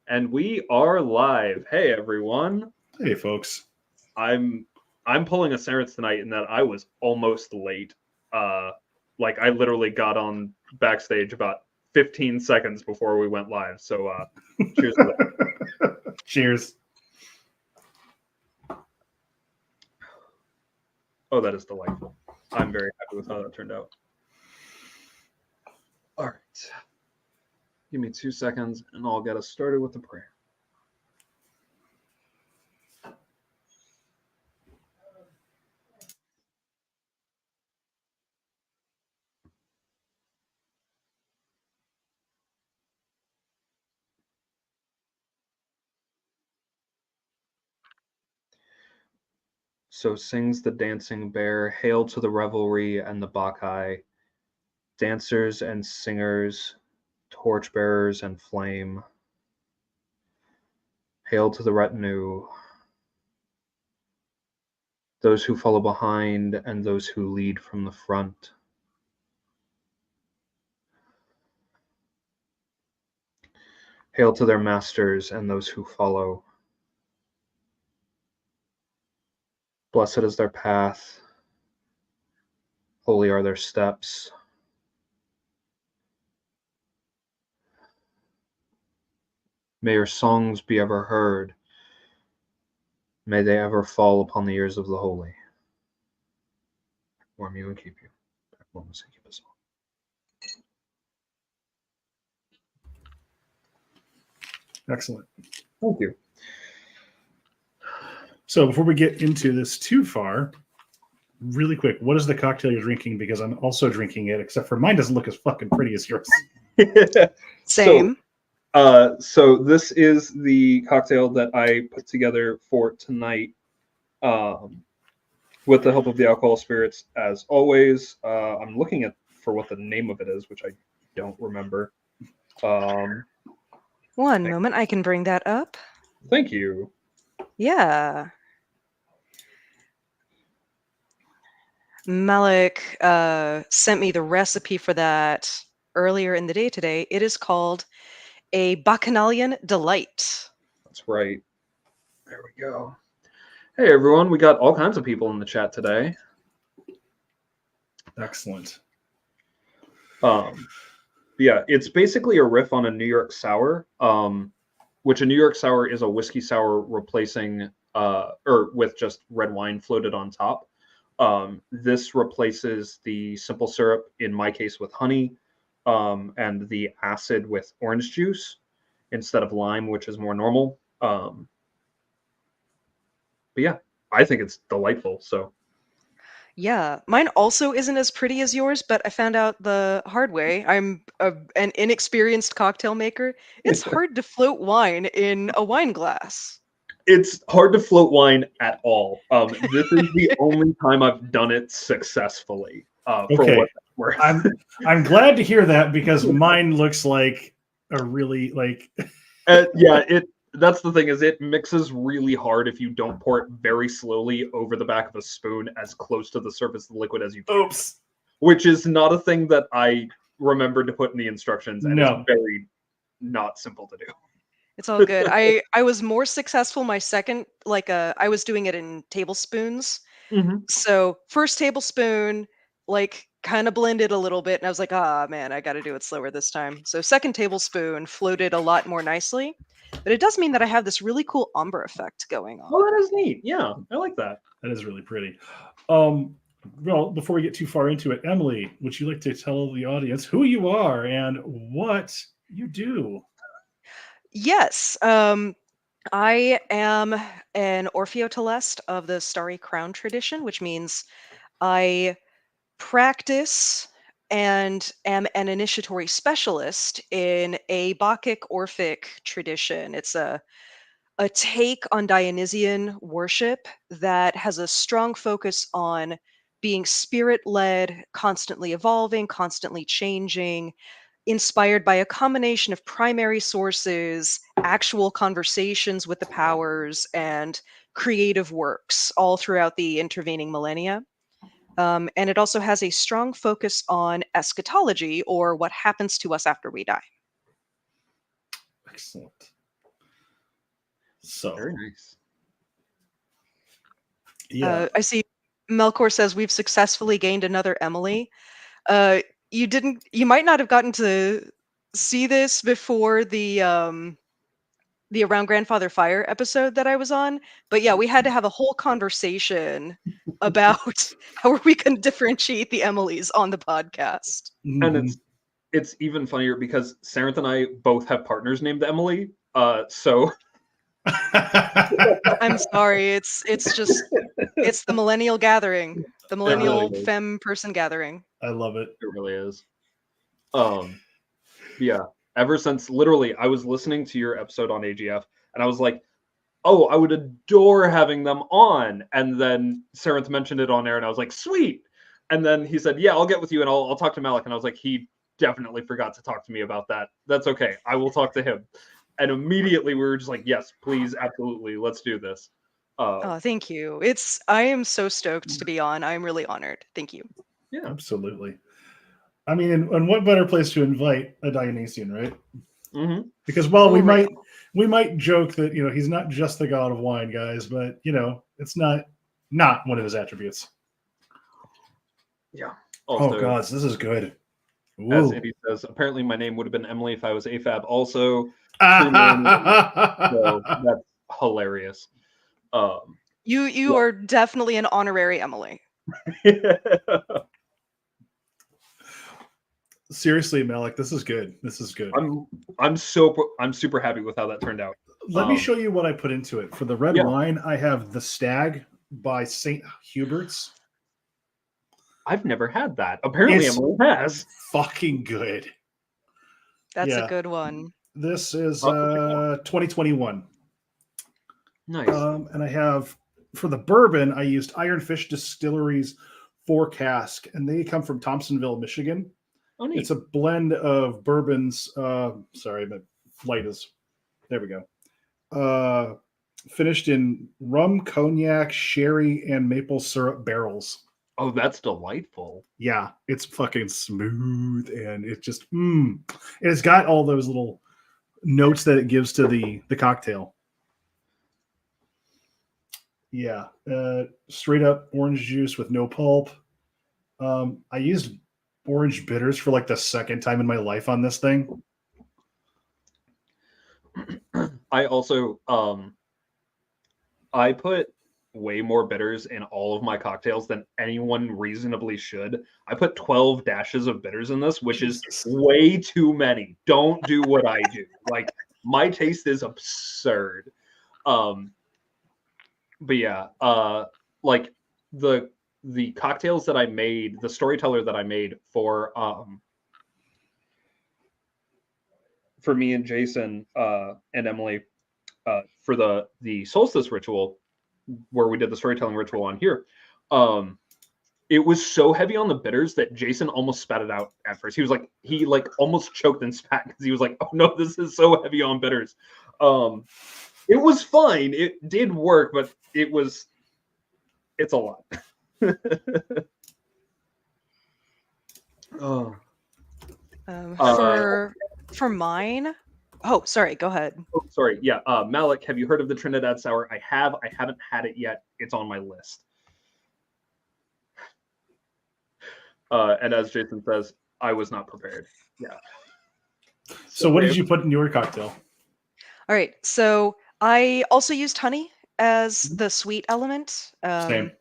And we are live. Hey everyone. Hey folks. I'm pulling a Sarenth tonight in that I was almost late. Like I literally got on backstage about 15 seconds before we went live. So cheers to that. Cheers. Oh, that is delightful. I'm very happy with how that turned out. All right. Give me 2 seconds and I'll get us started with the prayer. So sings the dancing bear, hail to the revelry and the Bacchae, dancers and singers, torchbearers and flame. Hail to the retinue, those who follow behind and those who lead from the front. Hail to their masters and those who follow. Blessed is their path, holy are their steps. May your songs be ever heard. May they ever fall upon the ears of the holy. Warm you and keep you. Warm us and keep us all. Excellent. Thank you. So before we get into this too far, really quick, what is the cocktail you're drinking? Because I'm also drinking it, except for mine doesn't look as fucking pretty as yours. Same. So this is the cocktail that I put together for tonight, with the help of the alcohol spirits, as always. I'm looking for what the name of it is, which I don't remember. One moment, I can bring that up. Thank you. Yeah. Maleck sent me the recipe for that earlier in the day today. It is called a Bacchanalian Delight. That's right. There we go. Hey, everyone. We got all kinds of people in the chat today. Excellent. Yeah, it's basically a riff on a New York sour, which a New York sour is a whiskey sour replacing, or with just red wine floated on top. This replaces the simple syrup, in my case with honey, and the acid with orange juice instead of lime, which is more normal. But yeah, I think it's delightful. So Yeah, mine also isn't as pretty as yours, but I found out the hard way. I'm an inexperienced cocktail maker. It's hard to float wine in a wine glass. it's hard to float wine at all. This is the only time I've done it successfully. For Okay. what that's worth. I'm glad to hear that, because mine looks like a really Yeah, that's the thing, is it mixes really hard if you don't pour it very slowly over the back of a spoon as close to the surface of the liquid as you can. Oops. Which is not a thing that I remembered to put in the instructions, and No. it's very not simple to do. It's all good. I was more successful my second, I was doing it in tablespoons. Mm-hmm. So first tablespoon, kind of blended a little bit, and I was like, ah, man, I got to do it slower this time. So second tablespoon floated a lot more nicely, but it does mean that I have this really cool ombre effect going on. Well, that is neat. Yeah, I like that. That is really pretty. Well, before we get too far into it, Emily, would you like to tell the audience who you are and what you do? Yes. I am an Orpheotelest of the Starry Crown tradition, which means I practice and am an initiatory specialist in a Bacchic Orphic tradition. It's a take on Dionysian worship that has a strong focus on being spirit led, constantly evolving, constantly changing, inspired by a combination of primary sources, actual conversations with the powers, and creative works all throughout the intervening millennia. And it also has a strong focus on eschatology, or what happens to us after we die. Excellent. So Very nice. yeah. I see Melkor says we've successfully gained another Emily. You might not have gotten to see this before the Around Grandfather Fire episode that I was on, but yeah, we had to have a whole conversation about how are we going to differentiate the Emilys on the podcast. And Mhm. it's even funnier because Sarenth and I both have partners named Emily. So I'm sorry, it's the millennial gathering, the millennial really is. femme person gathering. I love it. It really is. Yeah. Ever since literally I was listening to your episode on AGF and I was like, oh, I would adore having them on. And then Sarenth mentioned it on air and I was like, sweet. And then he said, yeah, I'll get with you and I'll talk to Maleck. And I was like, he definitely forgot to talk to me about that. That's okay. I will talk to him. And immediately we were just like, yes, please, absolutely. Let's do this. Oh, thank you. I am so stoked to be on. I'm really honored. Thank you. Yeah. Absolutely. I mean, and what better place to invite a Dionysian, right? Mm-hmm. Because well, we Right. might joke that he's not just the god of wine, guys, but it's not one of his attributes. Yeah. Oh gods, this is good. As Ooh. Indy says, apparently my name would have been Emily if I was AFAB. Also, true name, so that's hilarious. You are definitely an honorary Emily. Seriously, Maleck, this is good. This is good. I'm super happy with how that turned out. Let me show you what I put into it. For the red Yeah. wine, I have The Stag by St. Hubert's. I've never had that. Apparently, It's Emily has. fucking good. That's Yeah. a good one. This is I'll check it out. 2021. Nice. And I have, for the bourbon, I used Ironfish Distillery's 4 cask, and they come from Thompsonville, Michigan. Oh, neat. It's a blend of bourbons. Sorry, my light is. There we go. Finished in rum, cognac, sherry, and maple syrup barrels. Oh, that's delightful. Yeah, it's fucking smooth, and it just it's got all those little notes that it gives to the cocktail. Yeah, straight up orange juice with no pulp. I used orange bitters for like the second time in my life on this thing. I also I put way more bitters in all of my cocktails than anyone reasonably should. I put 12 dashes of bitters in this, which is way too many. Don't do what I do. Like, my taste is absurd. But yeah, like the cocktails that I made, the storyteller that I made for me and Jason and Emily for the solstice ritual, where we did the storytelling ritual on here, it was so heavy on the bitters that Jason almost spat it out at first. He was like, he almost choked and spat because he was like, oh no, this is so heavy on bitters. It was fine. It did work, but it's a lot. Oh. For mine. Oh, sorry. Go ahead. Oh, sorry. Yeah. Maleck, have you heard of the Trinidad Sour? I have. I haven't had it yet. It's on my list. And as Jason says, I was not prepared. Yeah. So what did you put in your cocktail? All right. So I also used honey as the sweet element. Same.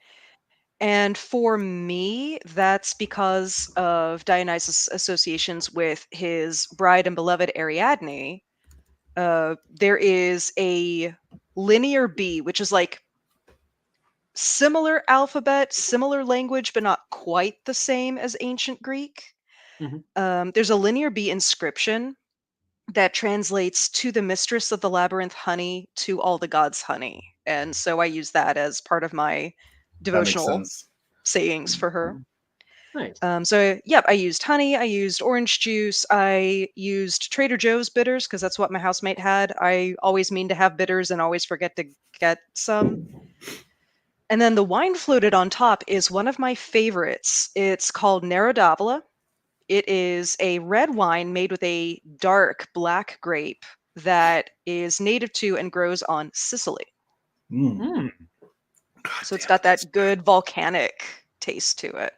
And for me, that's because of Dionysus' associations with his bride and beloved Ariadne. There is a linear B, which is like similar alphabet, similar language, but not quite the same as ancient Greek. There's a linear B inscription that translates to the mistress of the labyrinth honey, to all the gods honey. And so I use that as part of my devotional sayings for her. Nice. I used honey, I used orange juice, I used Trader Joe's bitters because that's what my housemate had. I always mean to have bitters and always forget to get some. And then the wine floated on top is one of my favorites. It's called Nero d'Avola. It is a red wine made with a dark black grape that is native to and grows on Sicily. God So it's damn got it. that good volcanic taste to it.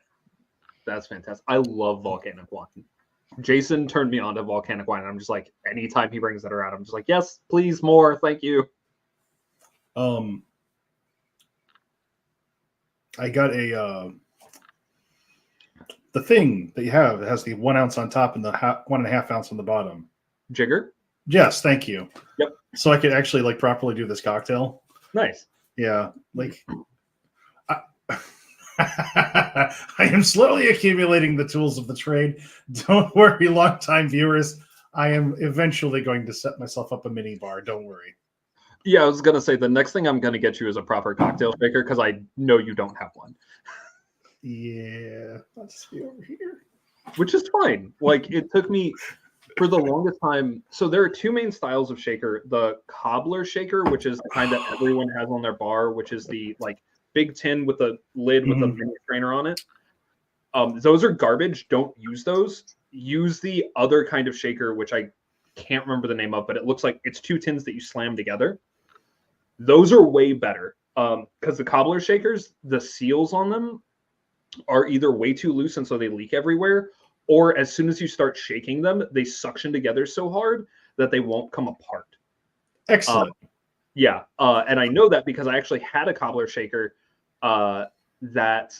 That's fantastic. I love volcanic wine. Jason turned me on to volcanic wine, and I'm just like, anytime he brings that around, I'm just like, yes, please, more, thank you. I got the thing that you have that has the 1 ounce on top and the 1.5 ounce on the bottom. Jigger? Yes, thank you. Yep. So I could actually like properly do this cocktail. Nice. Yeah, like I am slowly accumulating the tools of the trade. Don't worry, longtime viewers. I am eventually going to set myself up a mini bar. Don't worry. Yeah, I was gonna say the next thing I'm gonna get you is a proper cocktail shaker because I know you don't have one. Yeah, I'll just be over here. Which is fine. Like it took me for the longest time. So there are two main styles of shaker: the cobbler shaker, which is the kind that everyone has on their bar, which is the like big tin with a lid with a mini strainer on it. Those are garbage. Don't use those. Use the other kind of shaker, which I can't remember the name of, but it looks like it's two tins that you slam together. Those are way better because the cobbler shakers, the seals on them are either way too loose and so they leak everywhere, or as soon as you start shaking them, they suction together so hard that they won't come apart. Excellent. Yeah, and I know that because I actually had a cobbler shaker that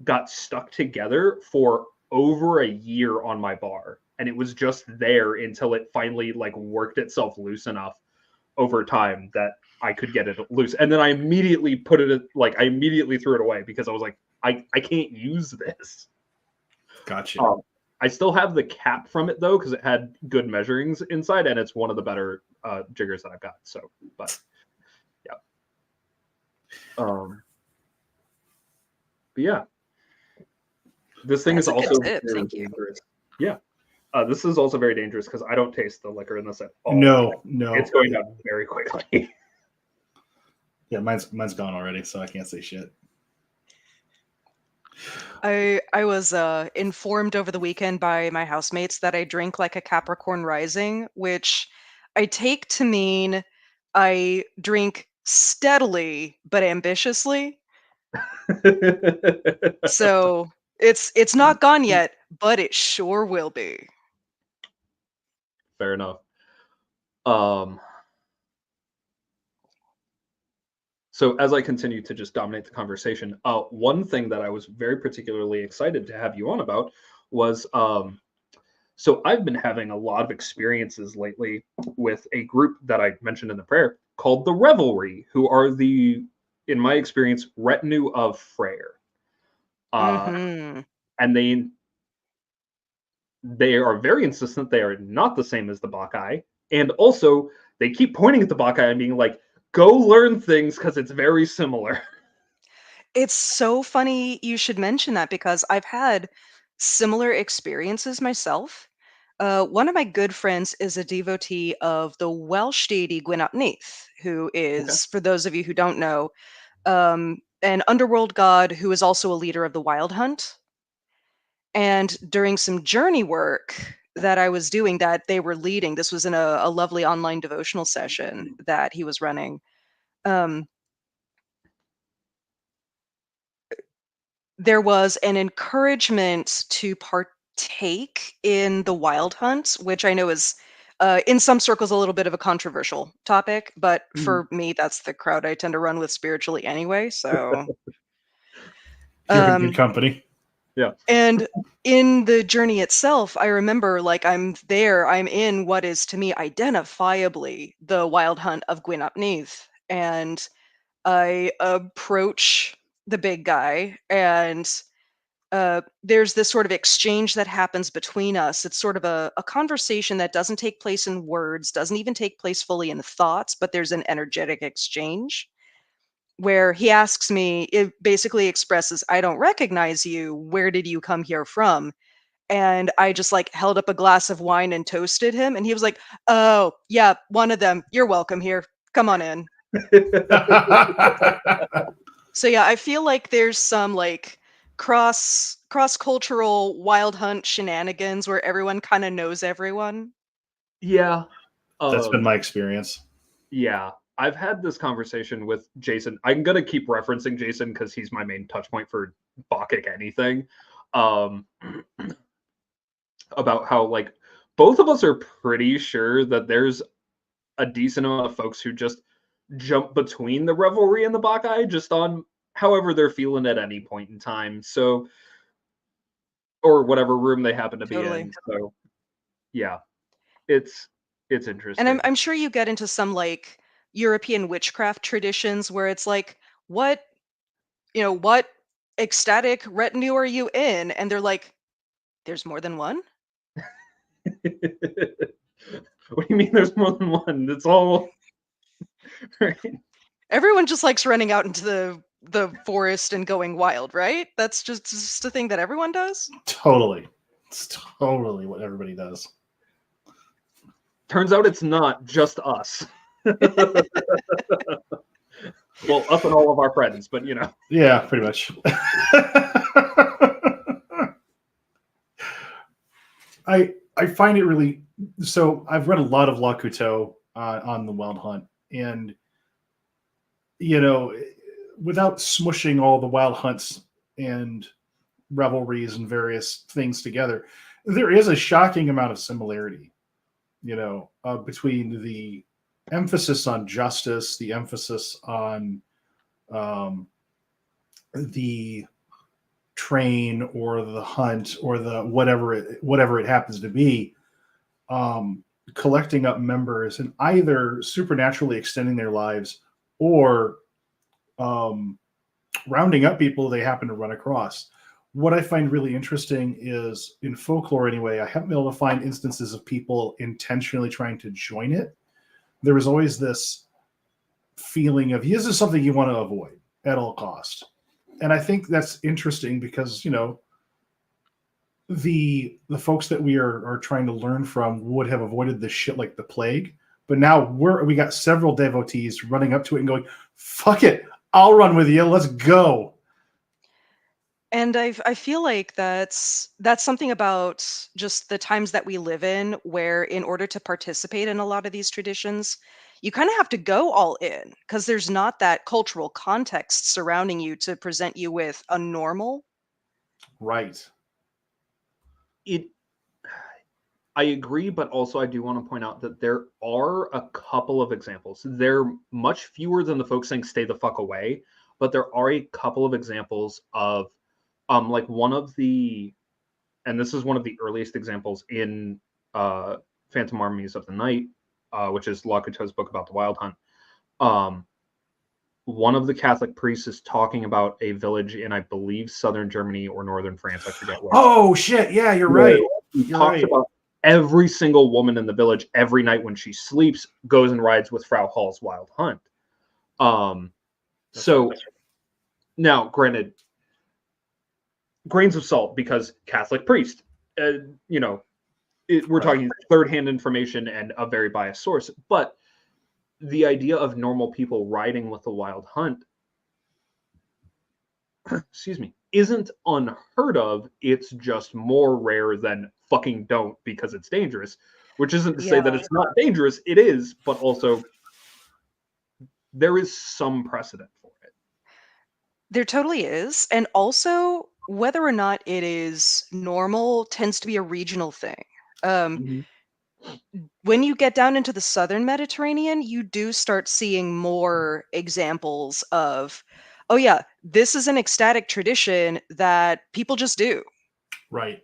got stuck together for over a year on my bar, and it was just there until it finally like worked itself loose enough over time that I could get it loose. And then I immediately put it like I immediately threw it away because I was like, I can't use this. Gotcha. I still have the cap from it though because it had good measurings inside, and it's one of the better jiggers that I've got. So, but yeah, but yeah, this thing That's is a good also tip. very Thank you. dangerous. Yeah, this is also very dangerous because I don't taste the liquor in this at all. No. It's going down very quickly. Yeah, mine's gone already, so I can't say shit. I was informed over the weekend by my housemates that I drink like a Capricorn rising, which I take to mean I drink steadily but ambitiously. So it's not gone yet, but it sure will be. Fair enough. So as I continue to just dominate the conversation, one thing that I was very particularly excited to have you on about was so I've been having a lot of experiences lately with a group that I mentioned in the prayer called the Revelry, who are the, in my experience, retinue of Freyr. Mhm. And they are very insistent they are not the same as the Bacchae, and also they keep pointing at the Bacchae and being like, "Go learn things because it's very similar." It's so funny you should mention that because I've had similar experiences myself. One of my good friends is a devotee of the Welsh deity Gwyn ap Nudd, who Okay. is, for those of you who don't know, an underworld god who is also a leader of the Wild Hunt. And during some journey work that I was doing that they were leading, this was in a lovely online devotional session that he was running. Um, there was an encouragement to partake in the Wild Hunt, which I know is in some circles a little bit of a controversial topic, but for me, that's the crowd I tend to run with spiritually anyway. So, You're in good company. Yeah. and in the journey itself, I remember like I'm there, I'm in what is to me identifiably the Wild Hunt of Gwyn ap Nudd, and I approach the big guy and there's this sort of exchange that happens between us. It's sort of a conversation that doesn't take place in words, doesn't even take place fully in thoughts, but there's an energetic exchange where he asks me, it basically expresses, I don't recognize you. Where did you come here from? And I just like held up a glass of wine and toasted him. And he was like, oh, yeah, one of them. You're welcome here. Come on in. So yeah, I feel like there's some like cross cultural wild hunt shenanigans where everyone kind of knows everyone. Yeah. That's been my experience. Yeah, I've had this conversation with Jason. I'm gonna keep referencing Jason because he's my main touch point for Bacchic anything. About how like both of us are pretty sure that there's a decent amount of folks who just jump between the revelry and the Bacchae just on however they're feeling at any point in time. So, or whatever room they happen to be Totally. in. So, yeah, it's And interesting. I'm sure you get into some like European witchcraft traditions where it's like, what, what ecstatic retinue are you in? And they're like, there's more than one? What do you mean there's more than one? It's all right. Everyone just likes running out into the forest and going wild, right? That's just a thing that everyone does. Totally. It's totally what everybody does. Turns out it's not just us. Well, us and all of our friends, but you know. Yeah, pretty much. I find it really, so I've read a lot of La Couteau on the Wild Hunt, and without smushing all the Wild Hunts and revelries and various things together, there is a shocking amount of similarity, between the emphasis on justice, the emphasis on the train or the hunt or the whatever it happens to be, collecting up members and either supernaturally extending their lives or rounding up people they happen to run across. What I find really interesting is, in folklore anyway, I haven't been able to find instances of people intentionally trying to join it. There was always this feeling of, this is something you want to avoid at all costs. And I think that's interesting because, the folks that we are trying to learn from would have avoided this shit like the plague. But now we got several devotees running up to it and going, fuck it, I'll run with you. Let's go. And I feel like that's something about just the times that we live in, where in order to participate in a lot of these traditions, you kind of have to go all in because there's not that cultural context surrounding you to present you with a normal. Right. I agree, but also I do want to point out that there are a couple of examples. They're much fewer than the folks saying stay the fuck away, but there are a couple of examples of like one of the, and this is one of the earliest examples in Phantom Armies of the Night, which is La Couteau's book about the Wild Hunt. One of the Catholic priests is talking about a village in, I believe, southern Germany or northern France. I forget where. Oh shit! Yeah, you're right. He talks about every single woman in the village every night when she sleeps goes and rides with Frau Hall's Wild Hunt. So now, granted, grains of salt because Catholic priest, we're talking third-hand information and a very biased source, but the idea of normal people riding with the Wild Hunt, excuse me, isn't unheard of. It's just more rare than fucking don't because it's dangerous, which isn't to say that it's not dangerous. It is, but also there is some precedent for it. There totally is. And also, whether or not it is normal tends to be a regional thing. When you get down into the southern Mediterranean, you do start seeing more examples of, oh yeah, this is an ecstatic tradition that people just do. Right.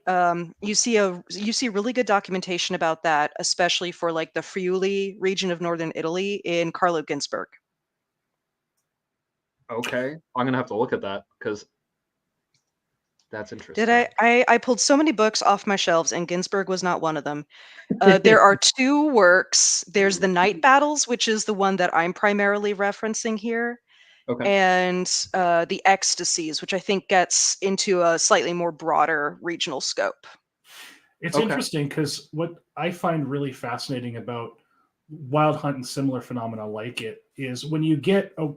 You see really good documentation about that, especially for like the Friuli region of northern Italy in Carlo Ginzburg. Okay, I'm gonna have to look at that because that's interesting. Did I pulled so many books off my shelves, and Ginsburg was not one of them. There are two works. There's the Night Battles, which is the one that I'm primarily referencing here, Okay. and the Ecstasies, which I think gets into a slightly more broader regional scope. It's interesting because what I find really fascinating about Wild Hunt and similar phenomena like it is when you get a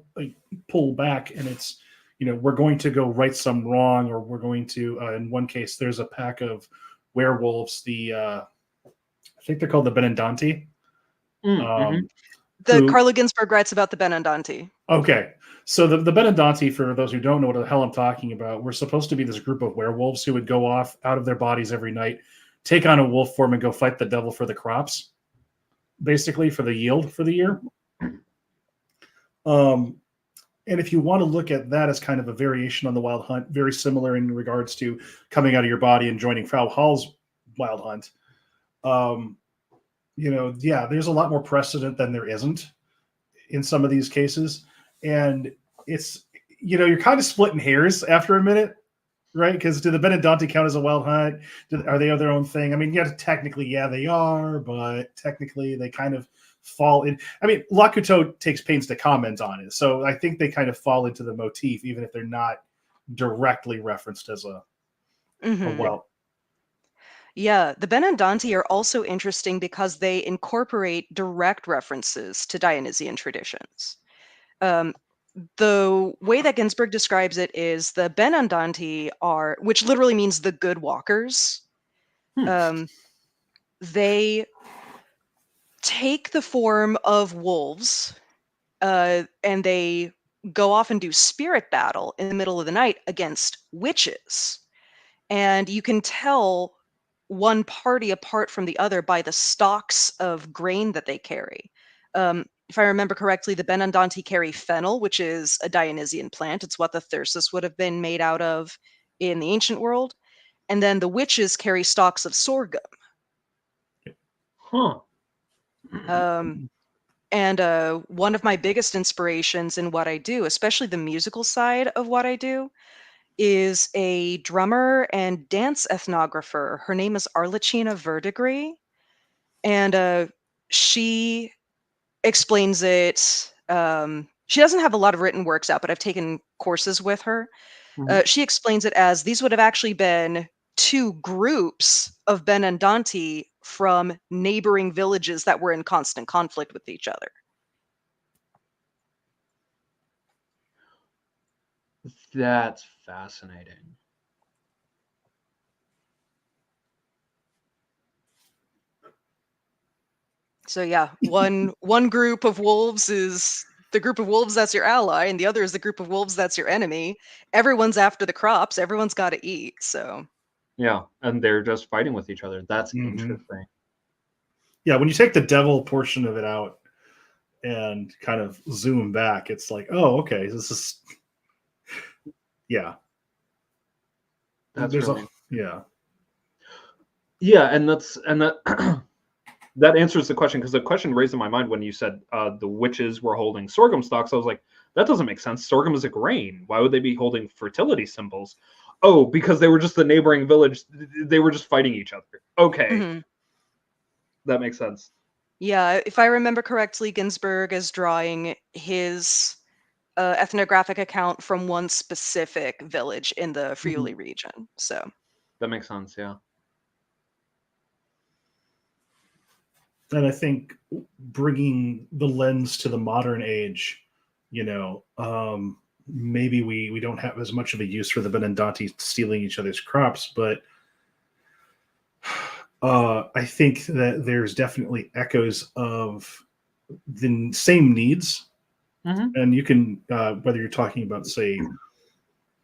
pull back and it's, we're going to go right some wrong, or we're going to, in one case, there's a pack of werewolves, I think they're called the Benandanti. Mm-hmm. The Carla Ginsburg writes about the Benandanti. Okay. So the Benandanti, for those who don't know what the hell I'm talking about, were supposed to be this group of werewolves who would go off out of their bodies every night, take on a wolf form, and go fight the devil for the crops, basically for the yield for the year. And if you want to look at that as kind of a variation on the Wild Hunt, very similar in regards to coming out of your body and joining Frau Hall's Wild Hunt, there's a lot more precedent than there isn't in some of these cases. And it's, you're kind of splitting hairs after a minute, right? Because do the Benandanti count as a Wild Hunt? Are they their own thing? I mean, technically, they are, but technically they kind of fall in. I mean, Lakuto takes pains to comment on it, so I think they kind of fall into the motif, even if they're not directly referenced as a well. Yeah, the Benandanti are also interesting because they incorporate direct references to Dionysian traditions. The way that Ginsburg describes it is the Benandanti are, which literally means the good walkers. They take the form of wolves, and they go off and do spirit battle in the middle of the night against witches. And you can tell one party apart from the other by the stalks of grain that they carry. If I remember correctly, the Benandanti carry fennel, which is a Dionysian plant. It's what the thyrsus would have been made out of in the ancient world. And then the witches carry stalks of sorghum. And one of my biggest inspirations in what I do, especially the musical side of what I do, is a drummer and dance ethnographer. Her name is Arlecchina Verdigre, and she explains it. She doesn't have a lot of written works out, but I've taken courses with her. She explains it as these would have actually been two groups of Benandanti from neighboring villages that were in constant conflict with each other. That's fascinating. So yeah, one group of wolves is the group of wolves that's your ally, and the other is the group of wolves that's your enemy. Everyone's after the crops. Everyone's got to eat. So yeah, and they're just fighting with each other. That's interesting. Yeah, when you take the devil portion of it out and kind of zoom back, it's like, oh, okay, this is That's really yeah, and that that answers the question, because the question raised in my mind when you said the witches were holding sorghum stalks. I was like, that doesn't make sense. Sorghum is a grain. Why would they be holding fertility symbols? Oh, because they were just the neighboring village. They were just fighting each other. Okay. That makes sense. Yeah, if I remember correctly, Ginsburg is drawing his ethnographic account from one specific village in the Friuli region. So that makes sense. Yeah. And I think bringing the lens to the modern age, maybe we don't have as much of a use for the Benandanti stealing each other's crops, but I think that there's definitely echoes of the same needs. And you can, whether you're talking about, say,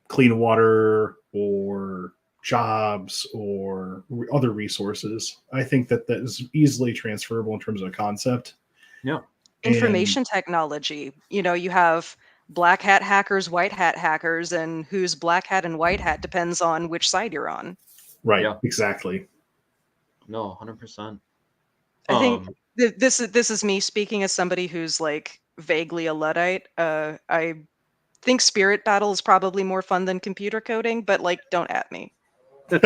clean water or jobs or other resources, I think that is easily transferable in terms of a concept. Yeah. Information technology. You have black hat hackers, white hat hackers, and who's black hat and white hat depends on which side you're on. Right. Yeah. Exactly. No, 100%. I think this is me speaking as somebody who's like vaguely a Luddite. I think spirit battle is probably more fun than computer coding, but like, don't at me. If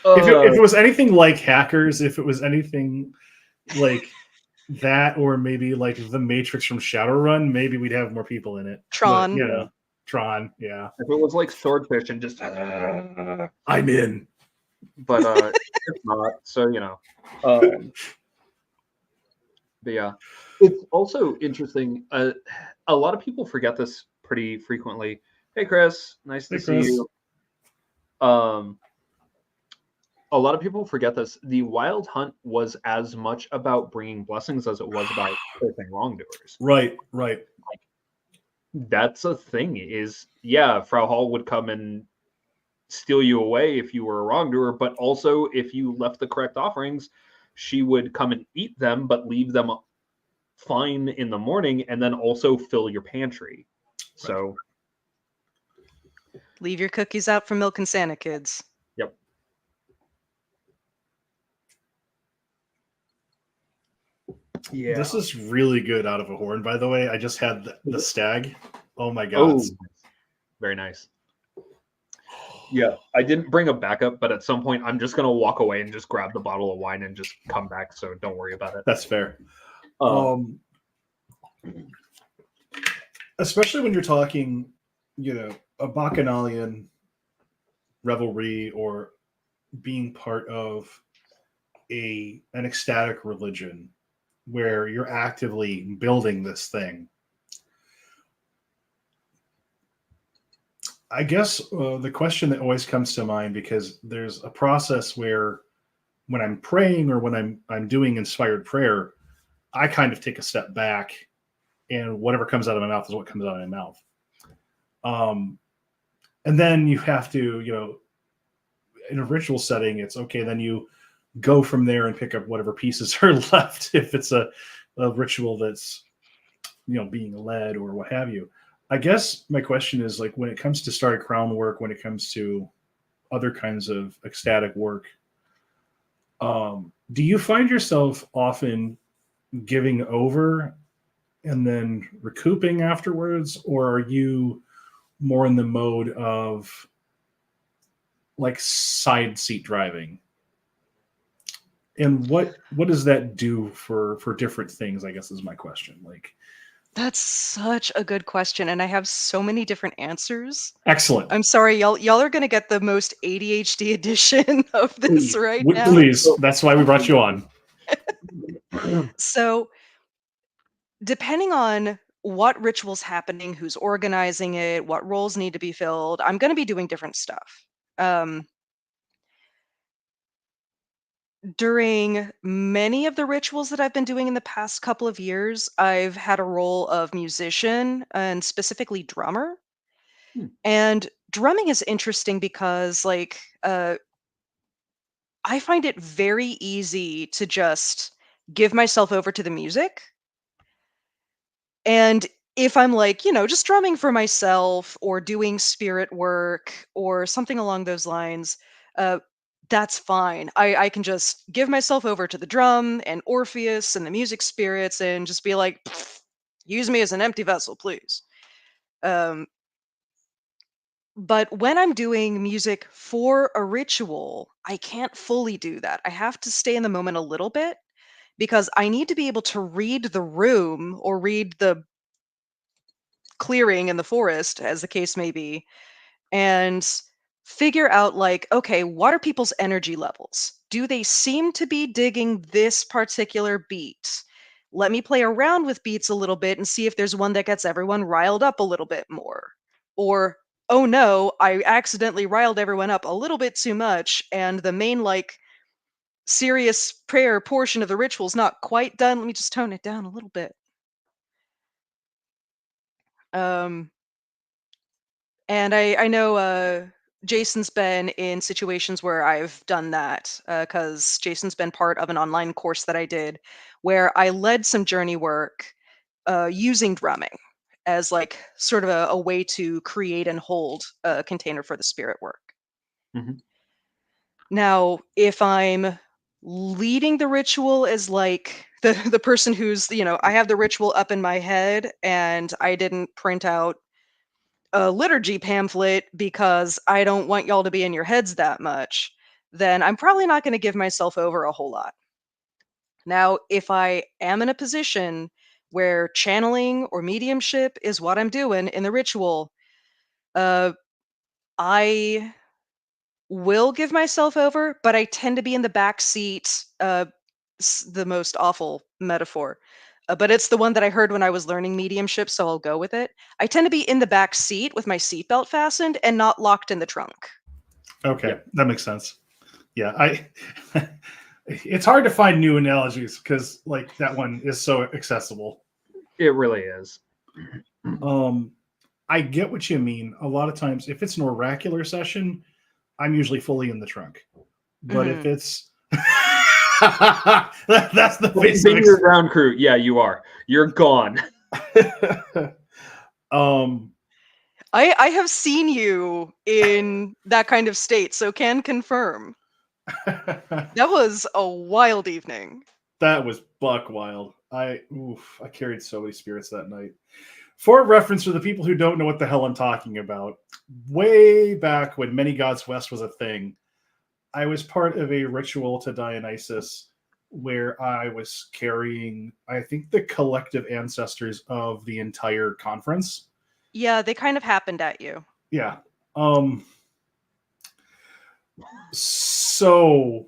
it was anything like hackers, if it was anything like that, or maybe like the Matrix from Shadowrun, maybe we'd have more people in it. Tron. But, Tron, yeah. If it was like Swordfish and just I'm in. But it's not, so but yeah, it's also interesting. A lot of people forget this pretty frequently. Hey, Chris, nice to see you. a lot of people forget this. The Wild Hunt was as much about bringing blessings as it was about cursing wrongdoers. Right. That's a thing. Is Frau Hall would come and steal you away if you were a wrongdoer, but also if you left the correct offerings, she would come and eat them, but leave them fine in the morning, and then also fill your pantry. So Leave your cookies out for Milk and Santa, kids. Yep. Yeah. This is really good out of a horn, by the way. I just had the stag. Oh my god. Oh, very nice. Yeah, I didn't bring a backup, but at some point I'm just gonna walk away and just grab the bottle of wine and just come back. So don't worry about it. That's fair. Especially when you're talking, a bacchanalian revelry or being part of an ecstatic religion where you're actively building this thing. I guess the question that always comes to mind, because there's a process where when I'm praying or when I'm doing inspired prayer, I kind of take a step back, and whatever comes out of my mouth is what comes out of my mouth. And then you have to, in a ritual setting, it's okay. Then you go from there and pick up whatever pieces are left. If it's a ritual that's, being led or what have you. I guess my question is, like, when it comes to starry crown work, when it comes to other kinds of ecstatic work, do you find yourself often giving over and then recouping afterwards, or are you more in the mode of like side seat driving? And what does that do for different things, I guess, is my question. Like, That's such a good question, and I have so many different answers. excellent. I'm sorry, y'all are gonna get the most ADHD edition of this right now. Please, that's why we brought you on. So, depending on what ritual's happening, who's organizing it, what roles need to be filled, I'm gonna be doing different stuff. During many of the rituals that I've been doing in the past couple of years, I've had a role of musician and specifically drummer. And drumming is interesting because, like, I find it very easy to just give myself over to the music. And if I'm like, just drumming for myself or doing spirit work or something along those lines, uh, that's fine. I can just give myself over to the drum and Orpheus and the music spirits and just be like, "Pfft, use me as an empty vessel, please." Um, but when I'm doing music for a ritual, I can't fully do that. I have to stay in the moment a little bit because I need to be able to read the room or read the clearing in the forest, as the case may be, and figure out, like, okay, what are people's energy levels? Do they seem to be digging this particular beat? Let me play around with beats a little bit and see if there's one that gets everyone riled up a little bit more. Or, oh no, I accidentally riled everyone up a little bit too much, and the main, like, serious prayer portion of the ritual's not quite done. Let me just tone it down a little bit. Um, And I know Jason's been in situations where I've done that because Jason's been part of an online course that I did where I led some journey work using drumming as, like, sort of a way to create and hold a container for the spirit work. Mhm. Now, if I'm leading the ritual as, like, the person who's, I have the ritual up in my head and I didn't print out a liturgy pamphlet because I don't want y'all to be in your heads that much, then I'm probably not going to give myself over a whole lot. Now, if I am in a position where channeling or mediumship is what I'm doing in the ritual, uh, I will give myself over, but I tend to be in the back seat. The most awful metaphor, but it's the one that I heard when I was learning mediumship, so I'll go with it. I tend to be in the back seat with my seatbelt fastened and not locked in the trunk. Okay, that makes sense. Yeah, it's hard to find new analogies because like that one is so accessible. It really is. I get what you mean. A lot of times, if it's an oracular session, I'm usually fully in the trunk. But if it's that's the face Being your ground crew, yeah, you are. You're gone. I have seen you in that kind of state, so can confirm. That was a wild evening. That was buck wild. I carried so many spirits that night. For reference, for the people who don't know what the hell I'm talking about, way back when Many Gods West was a thing, I was part of a ritual to Dionysus where I was carrying, I think, the collective ancestors of the entire conference. Yeah, they kind of happened at you. Yeah. So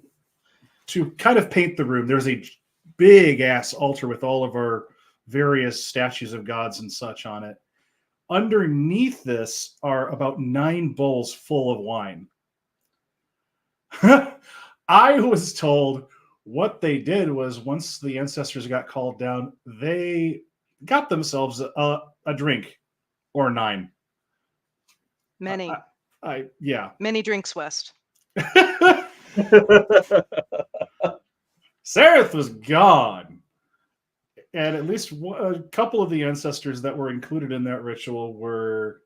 to kind of paint the room, there's a big ass altar with all of our various statues of gods and such on it. Underneath this are about 9 bowls full of wine. I was told what they did was once the ancestors got called down, they got themselves a drink or 9. Many. Yeah. Many drinks, West. Sarenth was gone. And at least a couple of the ancestors that were included in that ritual were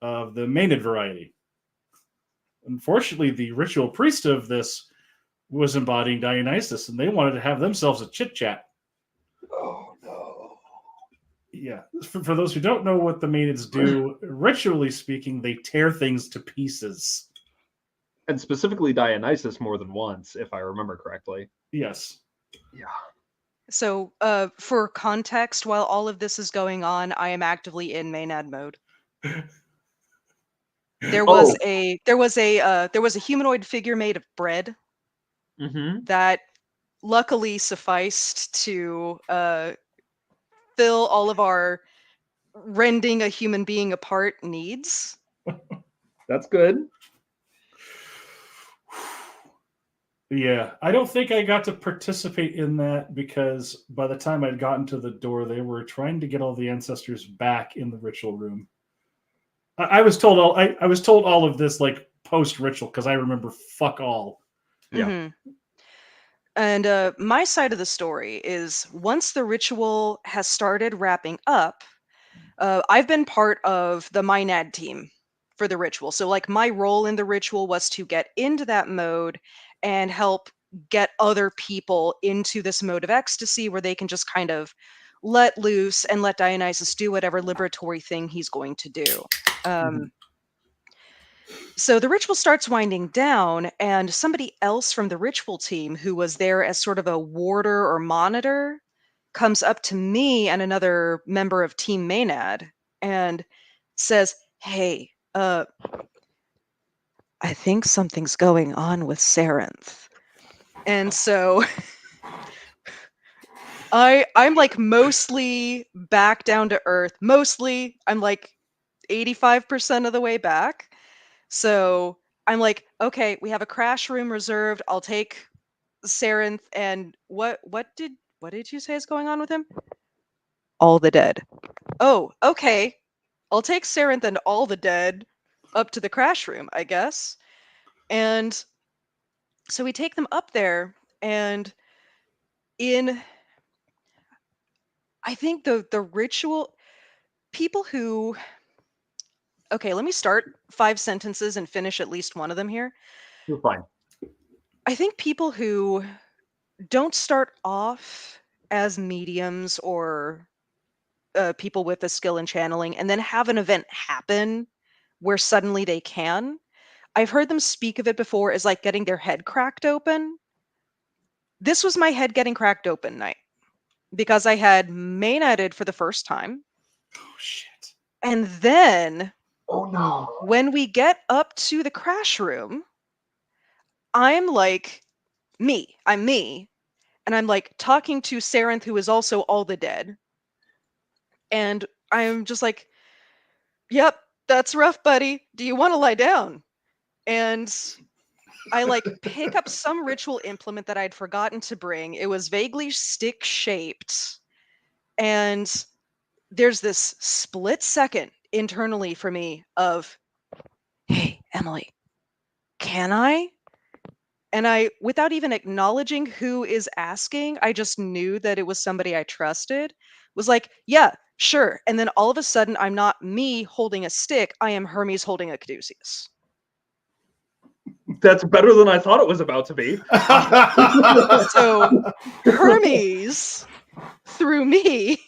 of the Maenad variety. Unfortunately, the ritual priest of this was embodying Dionysus, and they wanted to have themselves a chit-chat. Oh, no. Yeah. For those who don't know what the Maenads do, ritually speaking, they tear things to pieces. And specifically Dionysus more than once, if I remember correctly. Yes. Yeah. So, for context, while all of this is going on, I am actively in Maenad mode. There was a humanoid figure made of bread that luckily sufficed to fill all of our rending a human being apart needs. That's good. Yeah, I don't think I got to participate in that because by the time I'd gotten to the door, they were trying to get all the ancestors back in the ritual room. I was told all of this like post ritual because I remember fuck all. Yeah. Mm-hmm. And my side of the story is once the ritual has started wrapping up, I've been part of the Maenad team for the ritual. So, like, my role in the ritual was to get into that mode and help get other people into this mode of ecstasy where they can just kind of let loose and let Dionysus do whatever liberatory thing he's going to do. So the ritual starts winding down, and somebody else from the ritual team who was there as sort of a warder or monitor comes up to me and another member of Team Maenad and says, "Hey, I think something's going on with Sarenth." And so I'm like mostly back down to earth. Mostly, I'm like 85% of the way back. So I'm like, okay, we have a crash room reserved. I'll take Sarenth. And what did you say is going on with him? All the dead. Oh, okay. I'll take Sarenth and all the dead up to the crash room, I guess. And so we take them up there, and I think the ritual people who okay, let me start 5 sentences and finish at least one of them here. You're fine. I think people who don't start off as mediums or people with a skill in channeling and then have an event happen where suddenly they can. I've heard them speak of it before as like getting their head cracked open. This was my head getting cracked open night because I had Maenaded for the first time. Oh shit. And then Oh no. when we get up to the crash room, I'm like I'm me. And I'm like talking to Sarenth, who is also all the dead. And I'm just like, yep, that's rough, buddy. Do you want to lie down? And I like pick up some ritual implement that I'd forgotten to bring. It was vaguely stick shaped. And there's this split second internally for me of, hey, Emily, can I? And I, without even acknowledging who is asking, I just knew that it was somebody I trusted, was like, yeah, sure. And then all of a sudden, I'm not me holding a stick. I am Hermes holding a caduceus. That's better than I thought it was about to be. So Hermes, through me,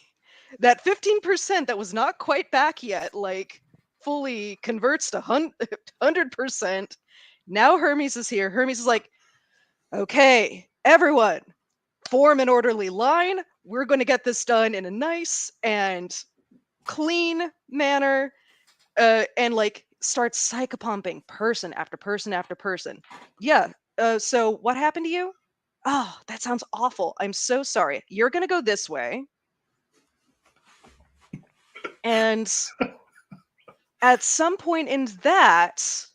that 15% that was not quite back yet, like fully converts to 100%. Now Hermes is here. Hermes is like, okay, everyone, form an orderly line. We're going to get this done in a nice and clean manner, and like start psychopumping person after person after person. Yeah. So what happened to you? Oh, that sounds awful. I'm so sorry. You're going to go this way. And at some point in that,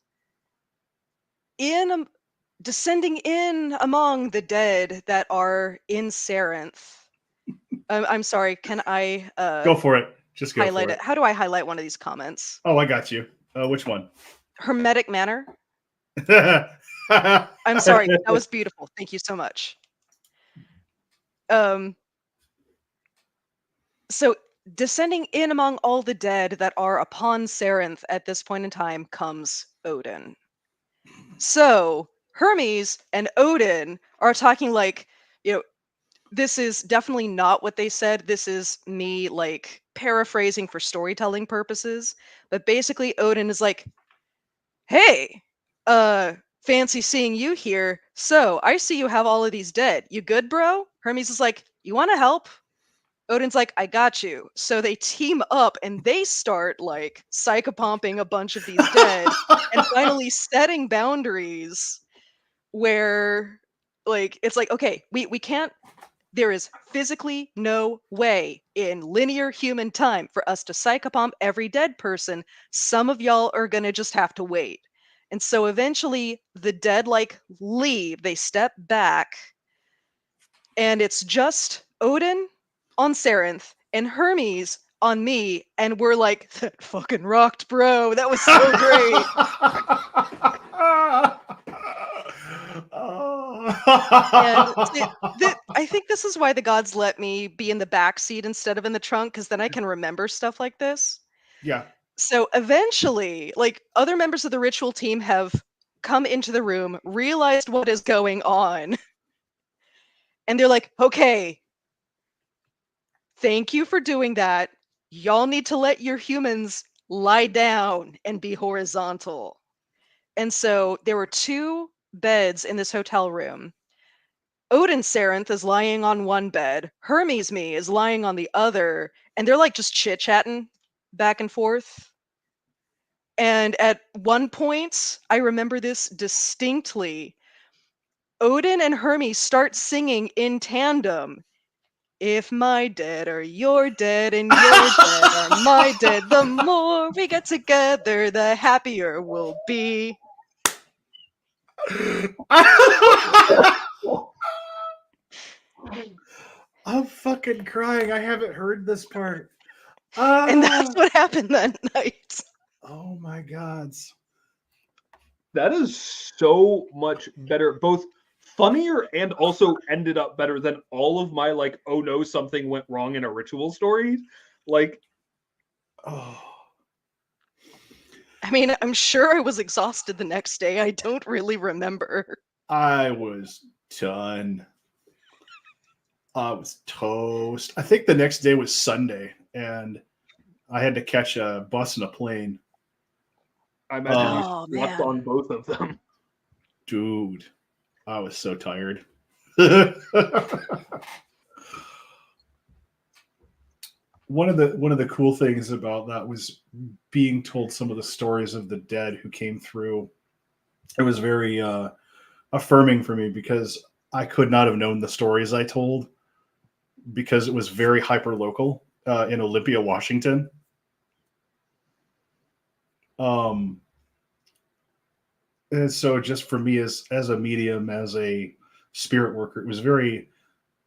descending in among the dead that are in Sarenth. I'm sorry. Can I Go for it. Just go highlight for it? it. How do I highlight one of these comments? Oh, I got you. Which one? Hermetic manner. I'm sorry. That was beautiful. Thank you so much. So descending in among all the dead that are upon Sarenth at this point in time comes Odin. So Hermes and Odin are talking like, this is definitely not what they said. This is me like paraphrasing for storytelling purposes. But basically Odin is like, hey, fancy seeing you here. So I see you have all of these dead. You good, bro? Hermes is like, you want to help? Odin's like, I got you. So they team up and they start like psychopumping a bunch of these dead and finally setting boundaries where like it's like, okay, we can't, there is physically no way in linear human time for us to psychopomp every dead person. Some of y'all are gonna just have to wait. And so eventually the dead like leave, they step back, and it's just Odin on Sarenth and Hermes on me, and we're like, that fucking rocked, bro. That was so great. And I think this is why the gods let me be in the back seat instead of in the trunk, because then I can remember stuff like this. Yeah. So eventually, like, other members of the ritual team have come into the room, realized what is going on, and they're like, okay, thank you for doing that. Y'all need to let your humans lie down and be horizontal. And so there were 2 beds in this hotel room. Odin Sarenth is lying on one bed. Hermes me is lying on the other. And they're like just chit-chatting back and forth. And at one point, I remember this distinctly. Odin and Hermes start singing in tandem. If my dead are your dead and your dead are my dead, the more we get together, the happier we'll be. I'm fucking crying. I haven't heard this part. And that's what happened that night. Oh my gods. That is so much better, both funnier and also ended up better than all of my like, oh no, something went wrong in a ritual story. Like, Oh. I mean, I'm sure I was exhausted the next day. I don't really remember. I was done. I was toast. I think the next day was Sunday, and I had to catch a bus and a plane. I imagine Oh, you slept man. on both of them. Dude, I was so tired. One of the cool things about that was being told some of the stories of the dead who came through. It was very affirming for me because I could not have known the stories I told because it was very hyper local in Olympia, Washington. And so just for me as a medium, as a spirit worker, it was very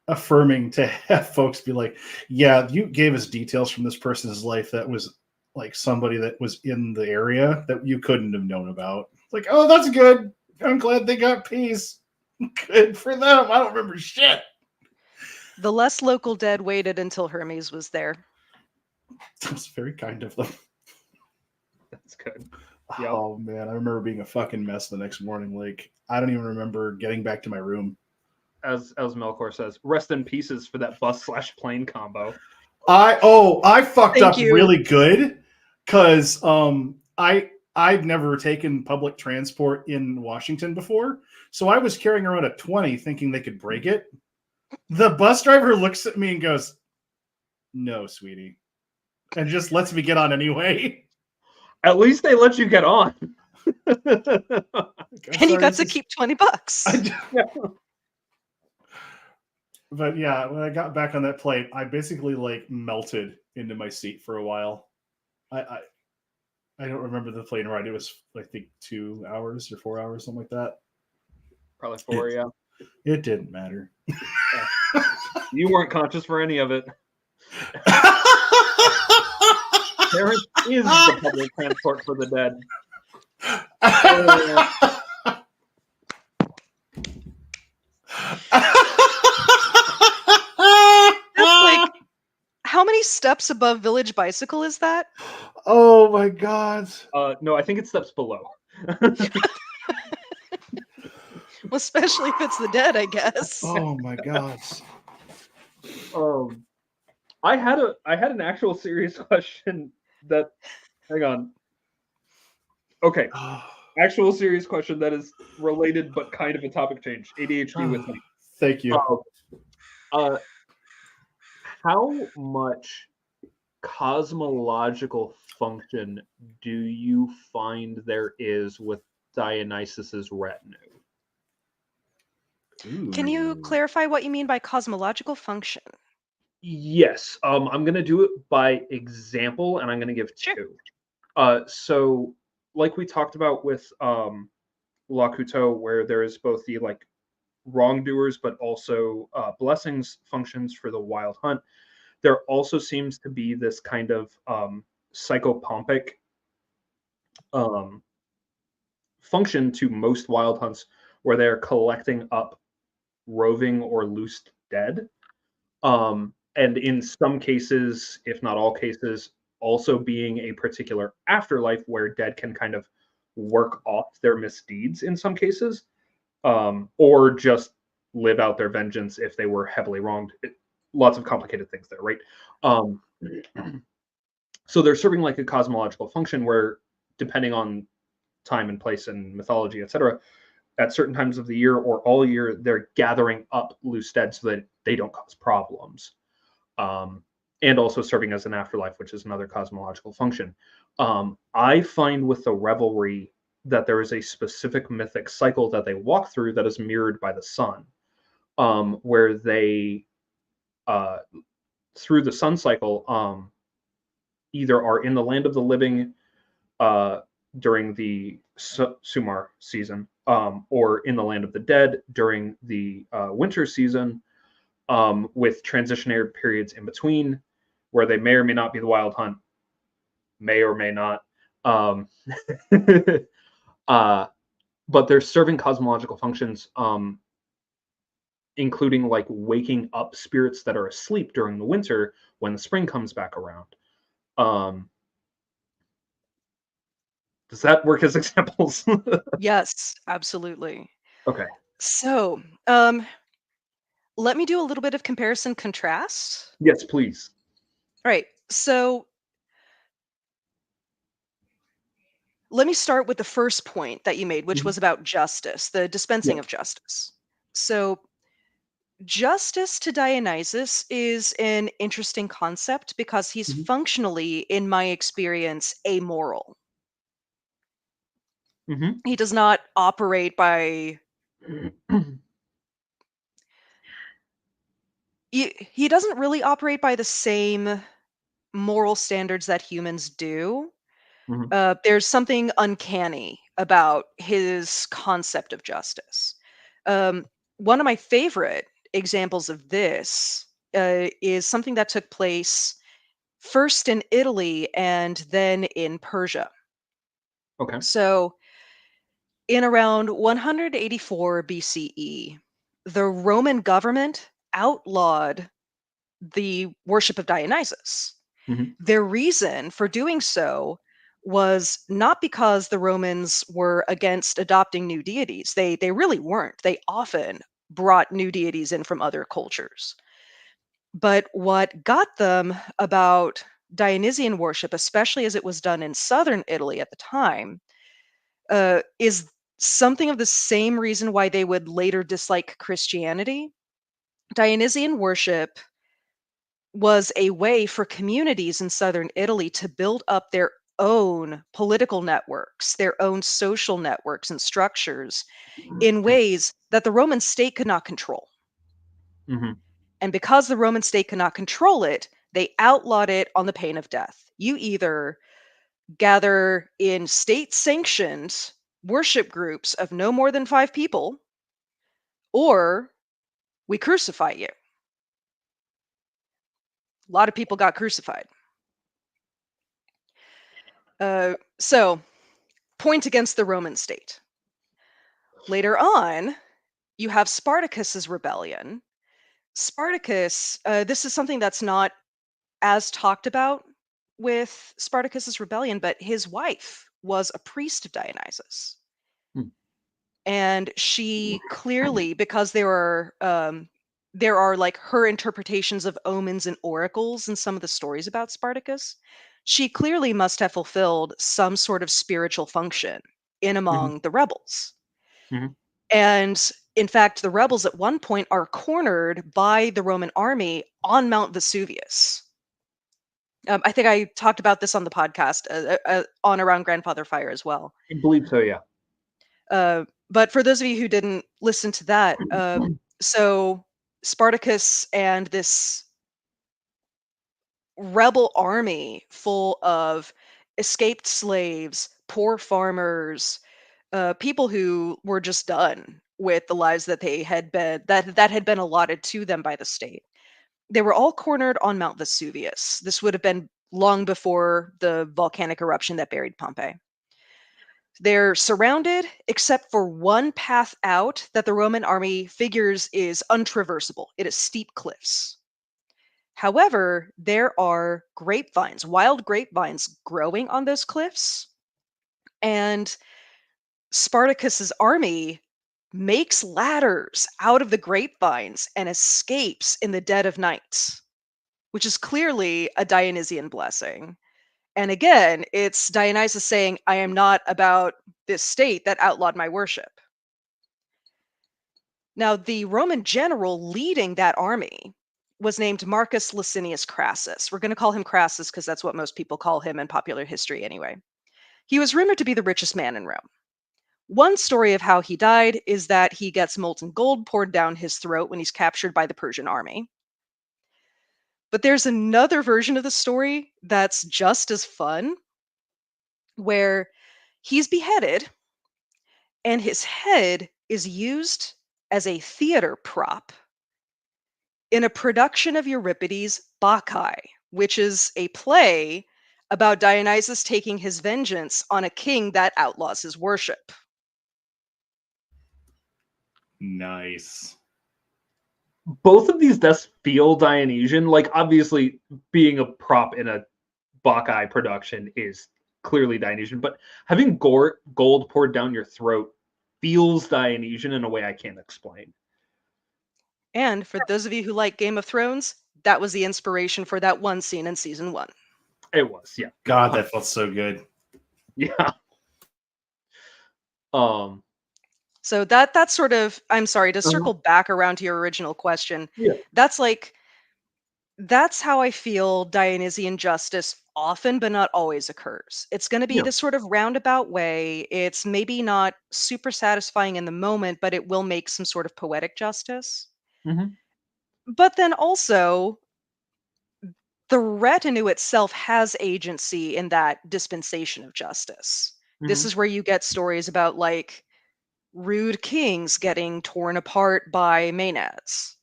affirming to have folks be like, yeah, you gave us details from this person's life that was like somebody that was in the area that you couldn't have known about. Like, oh, that's good. I'm glad they got peace. Good for them. I don't remember shit. The less local dead waited until Hermes was there. That's very kind of them. That's good. Yep. Oh man, I remember being a fucking mess the next morning. Like, I don't even remember getting back to my room. As Melkor says, rest in pieces for that bus/plane combo. I fucked Thank up you. really good because I'd never taken public transport in Washington before, so I was carrying around a 20 thinking they could break it. The bus driver looks at me and goes, "No, sweetie," and just lets me get on anyway. At least they let you get on. And you got to keep $20. But yeah, when I got back on that plane, I basically like melted into my seat for a while. I don't remember the plane ride. It was I think 2 hours or 4 hours, something like that. Probably 4, yeah. It didn't matter. You weren't conscious for any of it. Sarenth is the public transport for the dead. That's like, how many steps above Village Bicycle is that? Oh my god. No, I think it steps below. Well, especially if it's the dead, I guess. Oh my god. I had an actual serious question that hang on. Okay. Actual serious question that is related but kind of a topic change. ADHD with me. Thank you. How much cosmological function do you find there is with Dionysus's retinue? Can you clarify what you mean by cosmological function? Yes. I'm going to do it by example, and I'm going to give two. So, like we talked about with La Couteau, where there is both the like wrongdoers but also blessings functions for the wild hunt, there also seems to be this kind of psychopompic function to most wild hunts where they're collecting up roving or loose dead. And in some cases, if not all cases, also being a particular afterlife where dead can kind of work off their misdeeds in some cases, or just live out their vengeance if they were heavily wronged. Lots of complicated things there, right? So they're serving like a cosmological function where, depending on time and place and mythology, etc., at certain times of the year or all year, they're gathering up loose dead so that they don't cause problems. And also serving as an afterlife, which is another cosmological function. I find with the revelry that there is a specific mythic cycle that they walk through that is mirrored by the sun, where they, through the sun cycle, either are in the land of the living during the Sumar season, or in the land of the dead during the winter season, with transitionary periods in between, where they may or may not be the wild hunt, may or may not. But they're serving cosmological functions, including like waking up spirits that are asleep during the winter when the spring comes back around. Does that work as examples? Yes, absolutely. Okay. So, let me do a little bit of comparison contrast. Yes, please. Right. So, let me start with the first point that you made, which was about justice, the dispensing of justice. So, justice to Dionysus is an interesting concept because he's functionally, in my experience, amoral. He does not operate by he doesn't really operate by the same moral standards that humans do. Mhm. There's something uncanny about his concept of justice. One of my favorite examples of this is something that took place first in Italy and then in Persia. Okay. So, in around 184 BCE, the Roman government outlawed the worship of Dionysus. Mhm. Their reason for doing so was not because the Romans were against adopting new deities. They really weren't. They often brought new deities in from other cultures. But what got them about Dionysian worship, especially as it was done in southern Italy at the time, is something of the same reason why they would later dislike Christianity. Dionysian worship was a way for communities in southern Italy to build up their own political networks, their own social networks and structures in ways that the Roman state could not control. Mhm. And because the Roman state could not control it, they outlawed it on the pain of death. You either gather in state sanctioned worship groups of no more than 5 people, or we crucify you. A lot of people got crucified. So, point against the Roman state. Later on, you have Spartacus's rebellion. Spartacus, this is something that's not as talked about with Spartacus's rebellion, but his wife was a priest of Dionysus. Hmm. And she clearly, because there are like her interpretations of omens and oracles in some of the stories about Spartacus, she clearly must have fulfilled some sort of spiritual function in Mhm. among the rebels. Mhm. And in fact, the rebels at one point are cornered by the Roman army on Mount Vesuvius. I think I talked about this on the podcast on Around Grandfather Fire as well. I believe so, yeah. But for those of you who didn't listen to that, so Spartacus and this rebel army full of escaped slaves, poor farmers, people who were just done with the lives that they had been that had been allotted to them by the state. They were all cornered on Mount Vesuvius. This would have been long before the volcanic eruption that buried Pompeii. They're surrounded except for one path out that the Roman army figures is untraversable. It is steep cliffs. However, there are grapevines, wild grapevines growing on those cliffs, and Spartacus's army makes ladders out of the grapevines and escapes in the dead of night, which is clearly a Dionysian blessing. And again, it's Dionysus saying, I am not about this state that outlawed my worship. Now, the Roman general leading that army was named Marcus Licinius Crassus. We're going to call him Crassus because that's what most people call him in popular history anyway. He was rumored to be the richest man in Rome. One story of how he died is that he gets molten gold poured down his throat when he's captured by the Persian army. But there's another version of the story that's just as fun, where he's beheaded and his head is used as a theater prop in a production of Euripides' Bacchae, which is a play about Dionysus taking his vengeance on a king that outlaws his worship. Nice. Both of these deaths feel Dionysian. Like, obviously, being a prop in a Bacchae production is clearly Dionysian, but having gold poured down your throat feels Dionysian in a way I can't explain. And for those of you who like Game of Thrones, that was the inspiration for that one scene in season 1. It was, yeah. God, that felt so good. Yeah. Um, So that's sort of, I'm sorry, to uh circle back around to your original question. Yeah. That's like that's how I feel Dionysian justice often but not always occurs. It's going to be Yeah. this sort of roundabout way. It's maybe not super satisfying in the moment, but it will make some sort of poetic justice. Mhm. But then also the retinue itself has agency in that dispensation of justice. This Hmm. is where you get stories about like rude kings getting torn apart by maenads.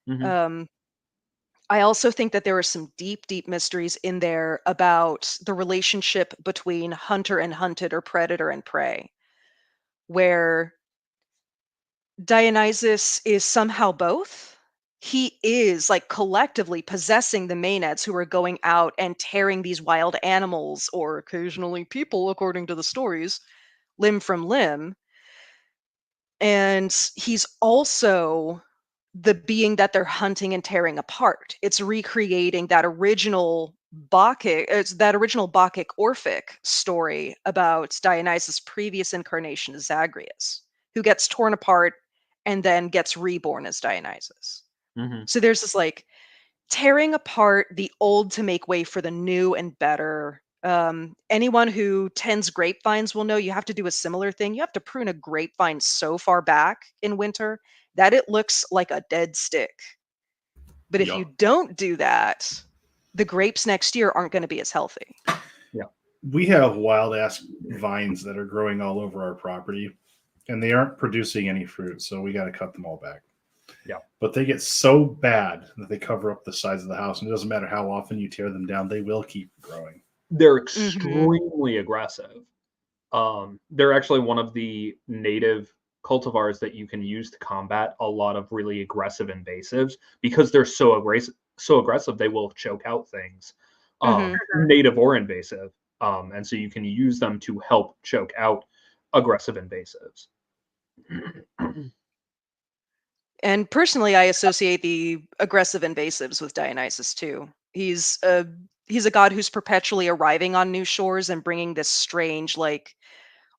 Hmm. Um, I also think that there are some deep, deep mysteries in there about the relationship between hunter and hunted or predator and prey, where Dionysus is somehow both. He is like collectively possessing the maenads who are going out and tearing these wild animals, or occasionally people, according to the stories, limb from limb. And he's also the being that they're hunting and tearing apart. It's recreating that original Bacchic Orphic story about Dionysus' previous incarnation as Zagreus, who gets torn apart and then gets reborn as Dionysus. Hmm. So there's this like tearing apart the old to make way for the new and better. Anyone who tends grapevines will know you have to do a similar thing. You have to prune a grapevine so far back in winter that it looks like a dead stick. But if you Yup. don't do that, the grapes next year aren't going to be as healthy. Yeah. We have wild ass vines that are growing all over our property, and they aren't producing any fruit, so we got to cut them all back. Yeah. But they get so bad that they cover up the sides of the house, and it doesn't matter how often you tear them down, they will keep growing. They're Hmm. extremely aggressive. They're actually one of the native cultivars that you can use to combat a lot of really aggressive invasives because they're so aggressive. So aggressive, they will choke out things, Hmm. native or invasive. And so you can use them to help choke out aggressive invasives. And personally, I associate the aggressive invasives with Dionysus too. He's a god who's perpetually arriving on new shores and bringing this strange, like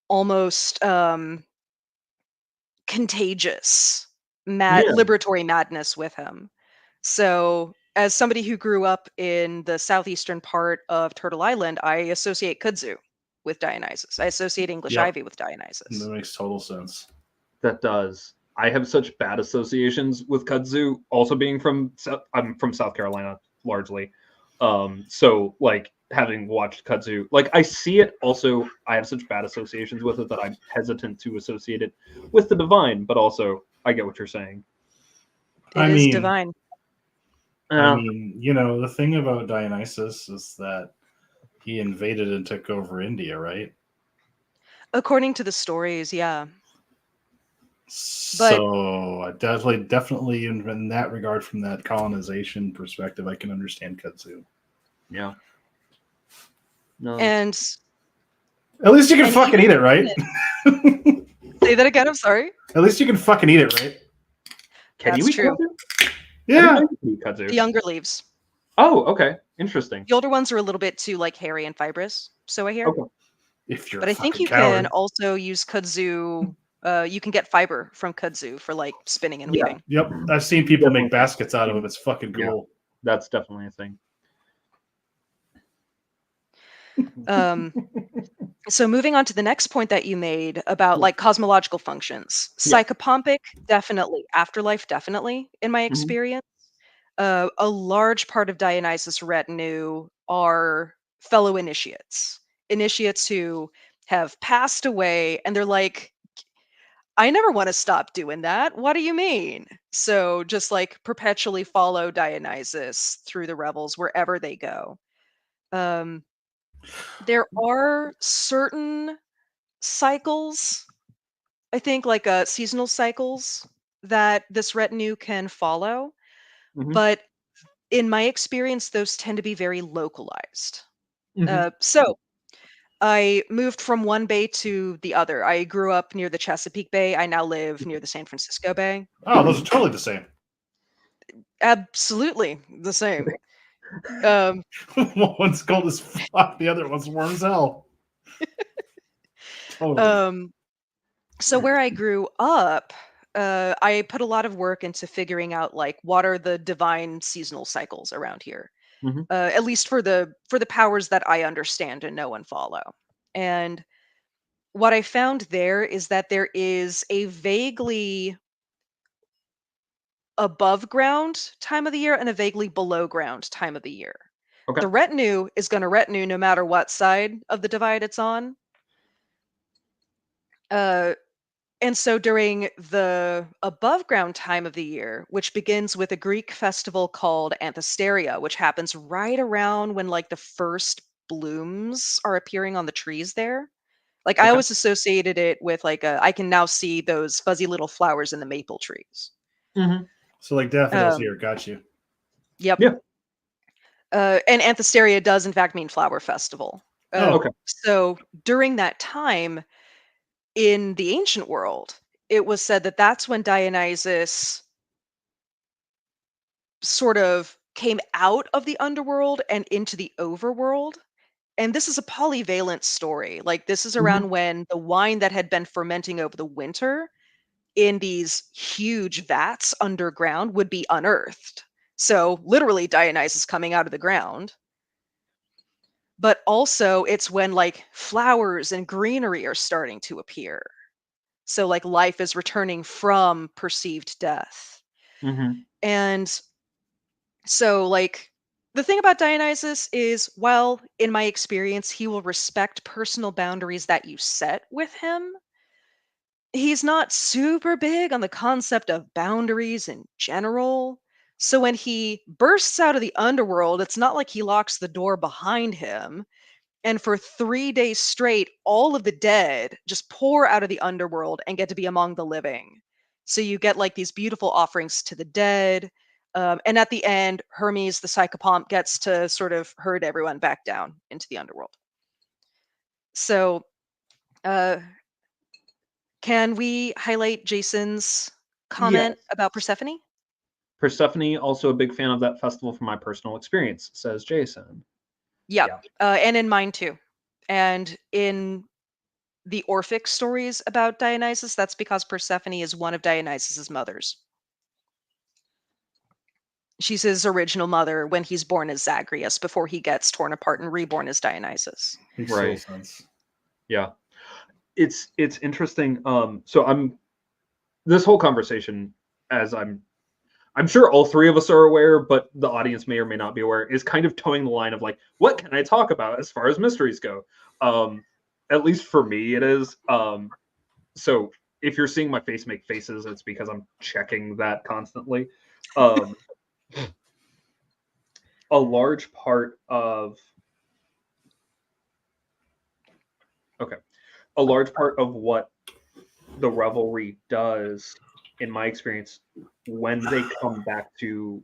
almost contagious, Yeah. liberatory madness with him. So, as somebody who grew up in the southeastern part of Turtle Island, I associate kudzu with Dionysus. I associate English Yep, ivy with that Dionysus. makes total sense. That does. I have such bad associations with kudzu. Also, being from I'm from South Carolina largely, so like having watched kudzu, like I see it. Also, I have such bad associations with it that I'm hesitant to associate it with the divine. But also, I get what you're saying. It I is mean, divine. Uh, the thing about Dionysus is that he invaded and took over India, right? According to the stories, yeah. But So I definitely in that regard, from that colonization perspective, I can understand kudzu. yeah. No, that's and At least you can fucking even eat it, within right? it, say that again. I'm sorry. At least you can fucking eat it, right? can you That's eat true. kudzu? I didn't know Yeah. you could eat The kudzu. younger leaves. Oh, okay, interesting. The older ones are a little bit too like hairy and fibrous, so I hear. Okay. If you're a But I think fucking you can coward. also use kudzu. You can get fiber from kudzu for like spinning and Yeah, weaving. Yep. I've seen people make definitely. baskets out of it. It's fucking Yeah, cool. that's definitely a thing. Um, so moving on to the next point that you made about Yeah. like cosmological functions, Yeah. psychopompic, definitely. Afterlife, definitely. In my Hmm. experience, a large part of Dionysus' retinue are fellow initiates, initiates who have passed away, and they're like, I never want to stop doing that. What do you mean? So just like perpetually follow Dionysus through the revels wherever they go. Um, there are certain cycles, I think, like seasonal cycles that this retinue can follow, Hmm. but in my experience, those tend to be very localized. Hmm. So I moved from one bay to the other. I grew up near the Chesapeake Bay. I now live near the San Francisco Bay. Oh, those are totally the same. Absolutely the same. Um, One's cold as fuck, the other one's warm as hell. Totally. um, so where I grew up, I put a lot of work into figuring out like what are the divine seasonal cycles around here, Hmm. at least for the powers that I understand and know and follow. And what I found there is that there is a vaguely above ground time of the year and a vaguely below ground time of the year. Okay. The retinue is going to retinue no matter what side of the divide it's on. And so during the above ground time of the year, which begins with a Greek festival called Anthesteria, which happens right around when like the first blooms are appearing on the trees there. Like I Okay. always associated it with like I can now see those fuzzy little flowers in the maple trees. Mm-hmm. So like daffodils Um, here, got you. Yep. Yeah. And Anthesteria does in fact mean flower festival. Okay. So during that time in the ancient world, it was said that that's when Dionysus sort of came out of the underworld and into the overworld. And this is a polyvalent story. Like this is Mm-hmm. around when the wine that had been fermenting over the winter in these huge vats underground would be unearthed. So literally Dionysus coming out of the ground. But also it's when like flowers and greenery are starting to appear. So like life is returning from perceived death. Mm-hmm. And so, like, the thing about Dionysus is, well, in my experience, he will respect personal boundaries that you set with him. He's not super big on the concept of boundaries in general. So when he bursts out of the underworld, it's not like he locks the door behind him. And for 3 days straight, all of the dead just pour out of the underworld and get to be among the living. So you get like these beautiful offerings to the dead. And at the end, Hermes, the psychopomp, gets to sort of herd everyone back down into the underworld. So, uh, can we highlight Jason's Yeah. comment about Persephone? Persephone, also a big fan of that festival from my personal experience, says Jason. Yep. Yeah. And in mine too. And in the Orphic stories about Dionysus, that's because Persephone is one of Dionysus's mothers. She's his original mother when he's born as Zagreus before he gets torn apart and reborn as Dionysus. Makes Right. total sense. Yeah. It's interesting. So this whole conversation, as I'm sure all three of us are aware, but the audience may or may not be aware, is kind of towing the line of like, what can I talk about as far as mysteries go? At least for me, it is. So if you're seeing my face make faces, it's because I'm checking that constantly. Um, a large part of a large part of what the revelry does, in my experience, when they come back to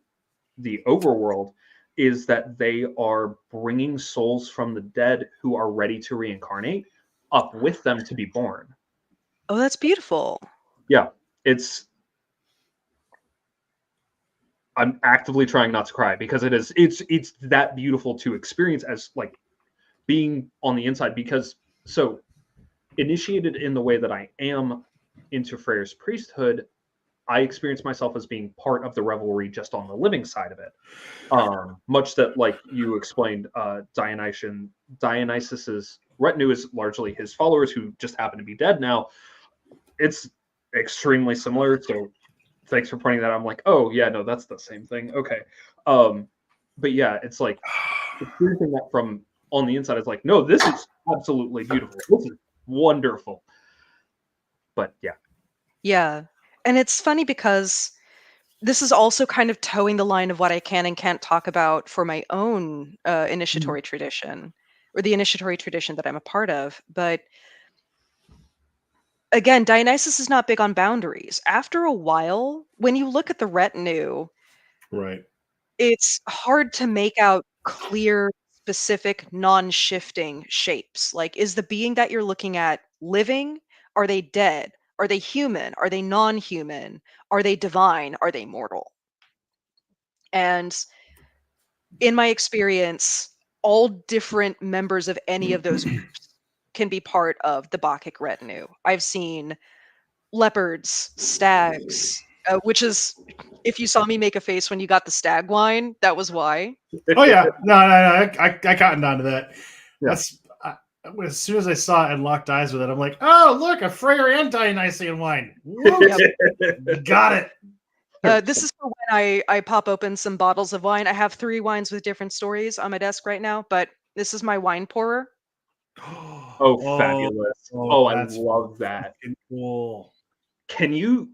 the overworld, is that they are bringing souls from the dead who are ready to reincarnate up with them to be born. Oh, that's beautiful. Yeah, I'm actively trying not to cry because it's that beautiful to experience as like being on the inside, because so initiated in the way that I am into Freyr's priesthood, I experience myself as being part of the revelry just on the living side of it. Much that, like you explained, Dionysus's retinue is largely his followers who just happen to be dead now. It's extremely similar. So thanks for pointing that out. I'm like, oh yeah, no, that's the same thing. Okay. But yeah, it's like experiencing that from on the inside is like, no, this is absolutely beautiful. This is wonderful. But yeah. Yeah. And it's funny because this is also kind of towing the line of what I can and can't talk about for my own initiatory tradition, or the initiatory tradition that I'm a part of. But again, Dionysus is not big on boundaries. After a while, when you look at the retinue, Right. it's hard to make out clear, specific, non-shifting shapes. Like, is the being that you're looking at living? Are they dead? Are they human? Are they non-human? Are they divine? Are they mortal? And in my experience, all different members of any of those groups can be part of the Bacchic retinue. I've seen leopards, stags, which is, if you saw me make a face when you got the stag wine, that was why. Oh yeah, no, I cottoned onto that. Yeah. That's as soon as I saw it and locked eyes with it, I'm like, oh look, a Freyr and Dionysian wine. Woo! Yep. Got it. This is for when I pop open some bottles of wine. I have 3 wines with different stories on my desk right now, but this is my wine pourer. Oh, fabulous. Oh, I that's love that. fucking cool. Can you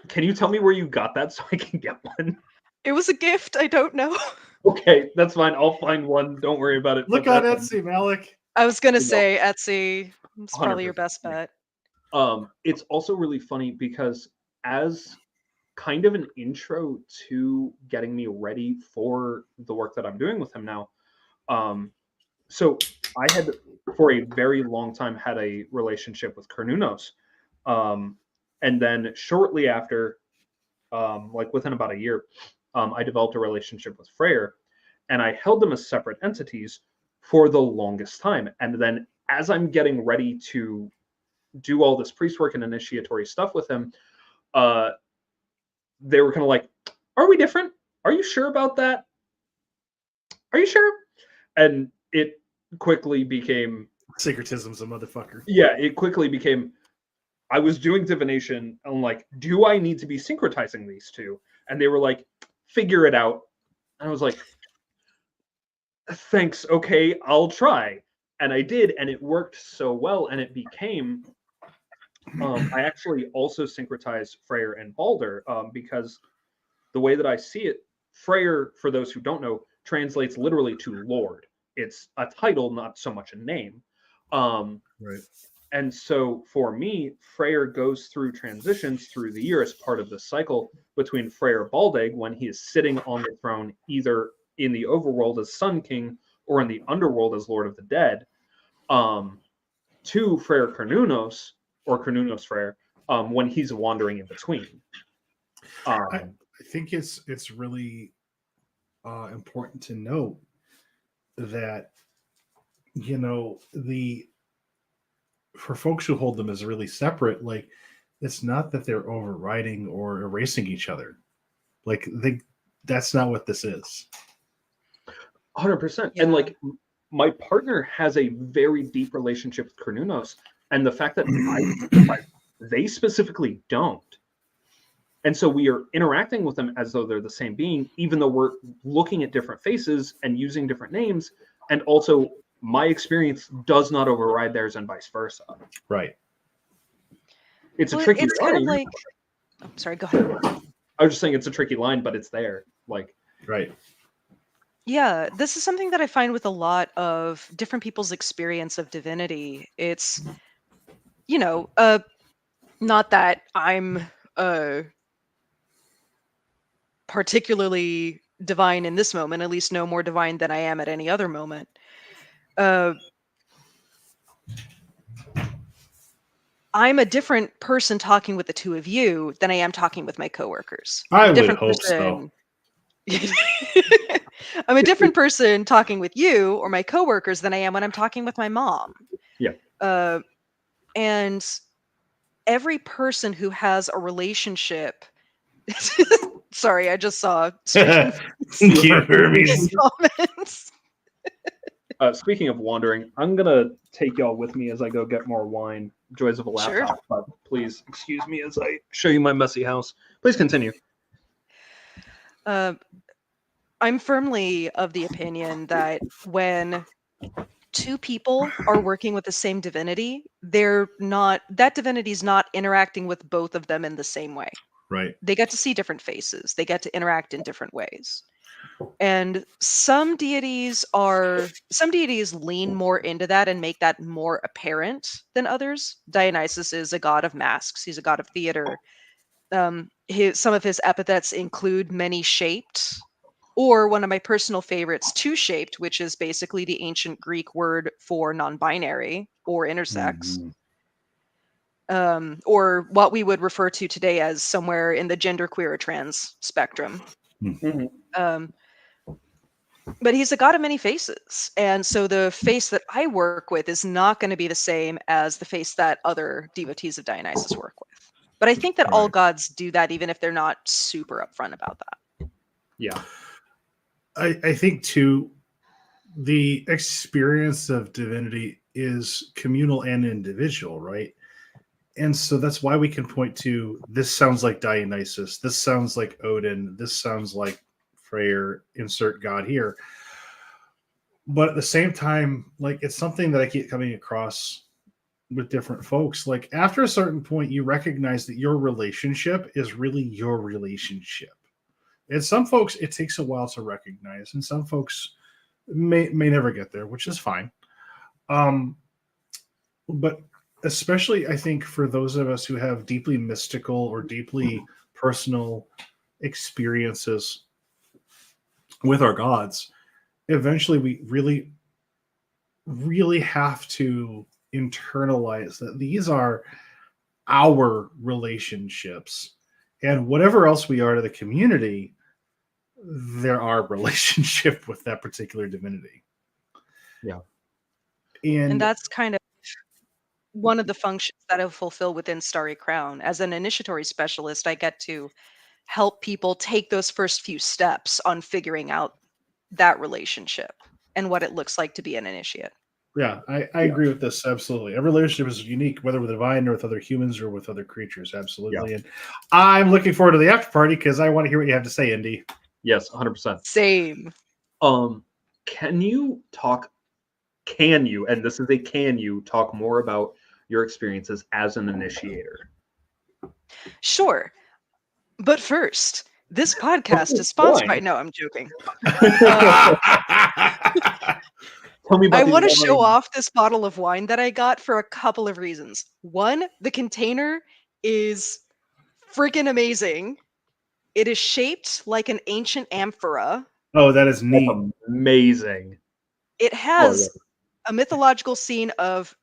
tell me where you got that so I can get one? It was a gift. I don't know. Okay, that's fine. I'll find one. Don't worry about it. Look But on Etsy, Maleck. I was gonna You know, say Etsy. It's probably your 100%. best bet. It's also really funny because as kind of an intro to getting me ready for the work that I'm doing with him now. So I had, for a very long time, had a relationship with Carnunos. And then shortly after, like within about a year, I developed a relationship with Freyr, and I held them as separate entities for the longest time. And then as I'm getting ready to do all this priest work and initiatory stuff with him, they were kind of like, "Are we different? Are you sure about that? Are you sure?" And it quickly became Syncretism's a motherfucker. yeah, it quickly became I was doing divination and I'm like, do I need to be syncretizing these two? And they were like, figure it out. And I was like, thanks, okay, I'll try. And I did, and it worked so well, and it became I actually also syncretized Freyr and Balder because the way that I see it, Freyr, for those who don't know, translates literally to Lord. It's a title, not so much a name. Right. And so for me, Freyr goes through transitions through the year as part of the cycle between Freyr Baldeg when he is sitting on the throne, either in the overworld as Sun King or in the underworld as Lord of the Dead, to Freyr Carnunos or Carnunos Freyr when he's wandering in between. I think it's really important to note that for folks who hold them as really separate, like it's not that they're overriding or erasing each other. Like that's not what this is. 100%. Yeah. And like my partner has a very deep relationship with Carnunos, and the fact that they specifically don't. And so we are interacting with them as though they're the same being, even though we're looking at different faces and using different names. And also, my experience does not override theirs and vice versa. Right. It's a tricky It's line. kind of like. Oh, sorry, go ahead. I was just saying it's a tricky line, but it's there. Like, right. Yeah, this is something that I find with a lot of different people's experience of divinity. It's, not that I'm particularly divine in this moment, at least no more divine than I am at any other moment. I'm a different person talking with the two of you than I am talking with my coworkers. I I'm a would different hope person. I'm a different person talking with you or my coworkers than I am when I'm talking with my mom. Yeah. And every person who has a relationship. Sorry, I just saw Cute Hermes. comments. Speaking of wandering, I'm gonna take y'all with me as I go get more wine. Joys of a laptop. Sure. But please excuse me as I show you my messy house. Please continue. I'm firmly of the opinion that when two people are working with the same divinity, that divinity is not interacting with both of them in the same way. Right. They get to see different faces. They get to interact in different ways. And some deities lean more into that and make that more apparent than others. Dionysus is a god of masks. He's a god of theater. Some of his epithets include many-shaped, or one of my personal favorites, two-shaped, which is basically the ancient Greek word for non-binary or intersex. Or what we would refer to today as somewhere in the genderqueer or trans spectrum. Mm-hmm. But he's a god of many faces. And so the face that I work with is not going to be the same as the face that other devotees of Dionysus work with. But I think that all gods do that, even if they're not super upfront about that. Yeah. I think, too, the experience of divinity is communal and individual, right? And so that's why we can point to, this sounds like Dionysus, this sounds like Odin, this sounds like Freyr, insert god here. But at the same time, like, it's something that I keep coming across with different folks. Like, after a certain point, you recognize that your relationship is really your relationship. And some folks, it takes a while to recognize, and some folks may never get there, which is fine. But especially, I think, for those of us who have deeply mystical or deeply personal experiences with our gods, eventually we really, really have to internalize that these are our relationships. And whatever else we are to the community, they're our relationship with that particular divinity. Yeah. And that's kind of one of the functions that I fulfill within Starry Crown. As an initiatory specialist, I get to help people take those first few steps on figuring out that relationship and what it looks like to be an initiate. Yeah, I agree with this. Absolutely. Every relationship is unique, whether with the divine or with other humans or with other creatures. Absolutely. Yeah. And I'm looking forward to the after party because I want to hear what you have to say, Indy. Yes, 100%. Same. Can you, and this is a can you, talk more about your experiences as an initiator? Sure. But first, this podcast is sponsored by... No, I'm joking. Tell me about I want to show off this bottle of wine that I got for a couple of reasons. One, the container is freaking amazing. It is shaped like an ancient amphora. Oh, that is neat. That's amazing. It has a mythological scene of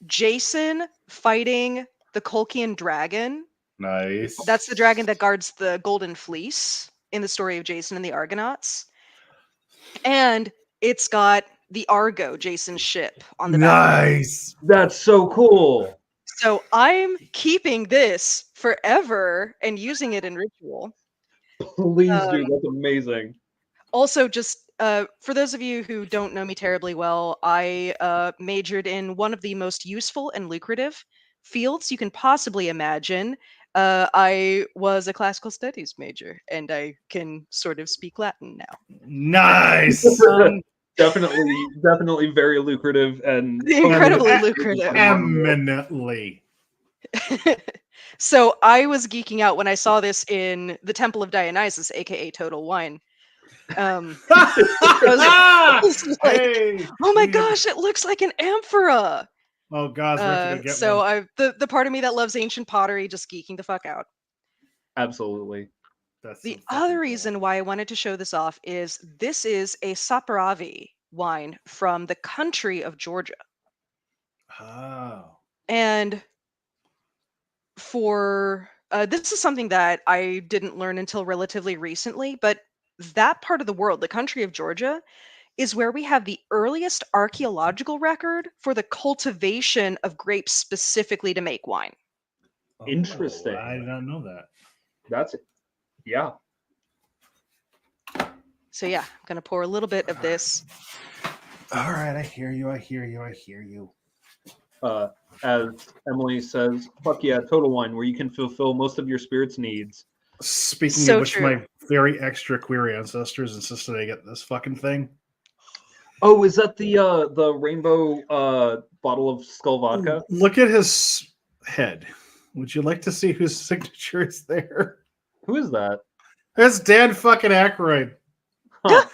Jason fighting the Colchian dragon. Nice. That's the dragon that guards the Golden Fleece in the story of Jason and the Argonauts. And it's got the Argo, Jason's ship, on the back. Nice. That's so cool. So I'm keeping this forever and using it in ritual. Please do. That's amazing. Also, just for those of you who don't know me terribly well, I majored in one of the most useful and lucrative fields you can possibly imagine. I was a classical studies major, and I can sort of speak Latin now. Nice. Definitely very lucrative and incredibly lucrative. Eminently. So I was geeking out when I saw this in the Temple of Dionysus, aka Total Wine. I was like, hey, oh my gosh, it looks like an amphora. Oh God, so the part of me that loves ancient pottery just geeking the fuck out. Absolutely. That's the other reason why I wanted to show this off is this is a Saperavi wine from the country of Georgia. Oh. And for this is something that I didn't learn until relatively recently, but that part of the world, the country of Georgia, is where we have the earliest archaeological record for the cultivation of grapes specifically to make wine. Interesting. I did not know that. That's it. Yeah. So yeah, I'm gonna pour a little bit of this. All right, I hear you. As Emily says, fuck yeah, Total Wine, where you can fulfill most of your spirit's needs. Speaking of which, my very extra queer ancestors insisted I get this fucking thing. Oh, is that the rainbow bottle of Skull vodka? Look at his head. Would you like to see whose signature is there? Who is that? That's Dan fucking Aykroyd. Huh.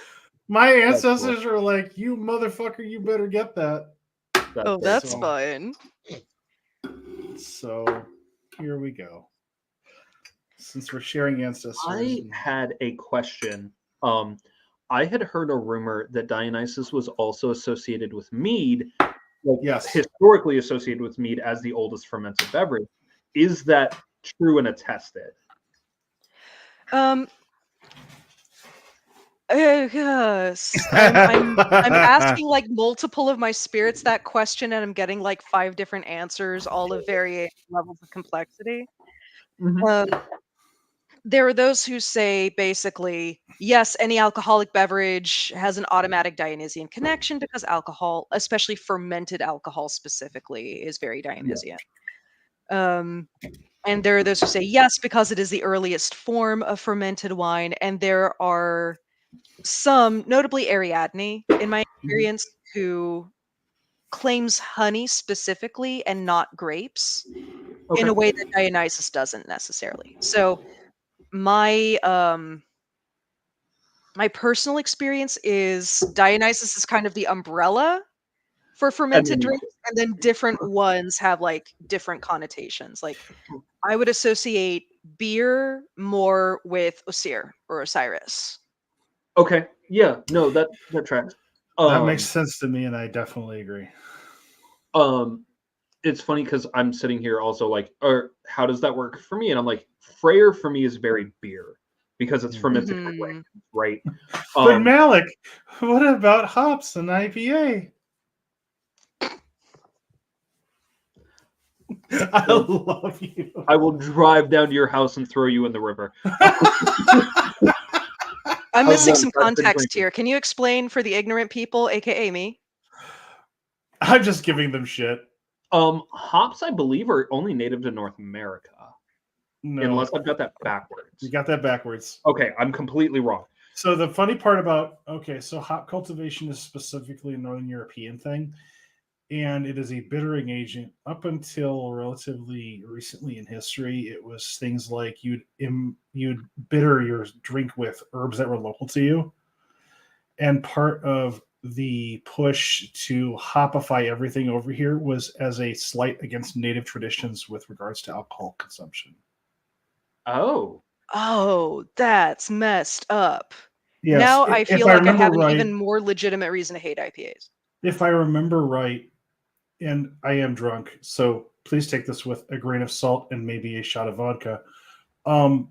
My ancestors are like, you motherfucker, you better get that. That's fine. So here we go. Since we're sharing ancestors. I had a question. I had heard a rumor that Dionysus was also associated with mead. Yes. Historically associated with mead as the oldest fermented beverage. Is that true and attested? Yes. I'm asking like multiple of my spirits that question, and I'm getting like 5 different answers, all of varying levels of complexity. Mm-hmm. There are those who say basically, yes, any alcoholic beverage has an automatic Dionysian connection because alcohol, especially fermented alcohol specifically, is very Dionysian. Um, and there are those who say yes because it is the earliest form of fermented wine, and there are some, notably Ariadne, in my experience, who claims honey specifically and not grapes in Okay. a way that Dionysus doesn't necessarily. So my my personal experience is Dionysus is kind of the umbrella for And fermented then drinks, and then different ones have like different connotations. Like I would associate beer more with Osir or Osiris. okay, yeah, no, that tracks. That makes Um, sense to me, and I definitely agree. um, it's funny because I'm sitting here also like, or how does that work for me? And I'm like, Freyr for me is very beer because it's fermented Mhm. right? But Um, Malik, what about hops and IPA? I well, love you. I will drive down to your house and throw you in the river. I'm How's missing that? some That's been context drinking. here. Can you explain for the ignorant people, aka me? I'm just giving them shit. Hops, I believe, are only native to North America, No, unless I've got that you backwards. got that backwards. Okay, I'm completely wrong. So the funny part about so hop cultivation is specifically a Northern European thing, and it is a bittering agent. Up until relatively recently in history, it was things like you'd bitter your drink with herbs that were local to you, and part of the push to hopify everything over here was as a slight against native traditions with regards to alcohol consumption. Oh, Oh, that's messed up. Yes, Now I if feel I like I remember have an right, even more legitimate reason to hate IPAs. if I remember right, and I am drunk, so please take this with a grain of salt and maybe a shot of vodka. Um,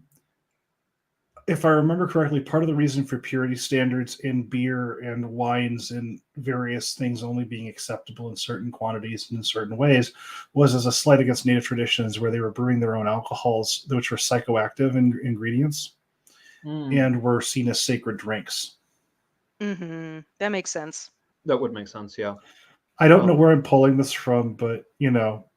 if I remember correctly, part of the reason for purity standards in beer and wines and various things only being acceptable in certain quantities and in certain ways was as a slight against native traditions where they were brewing their own alcohols, which were psychoactive ingredients and were seen as sacred drinks. That makes sense. that would make sense. Yeah. I don't know Um, where I'm pulling this from, but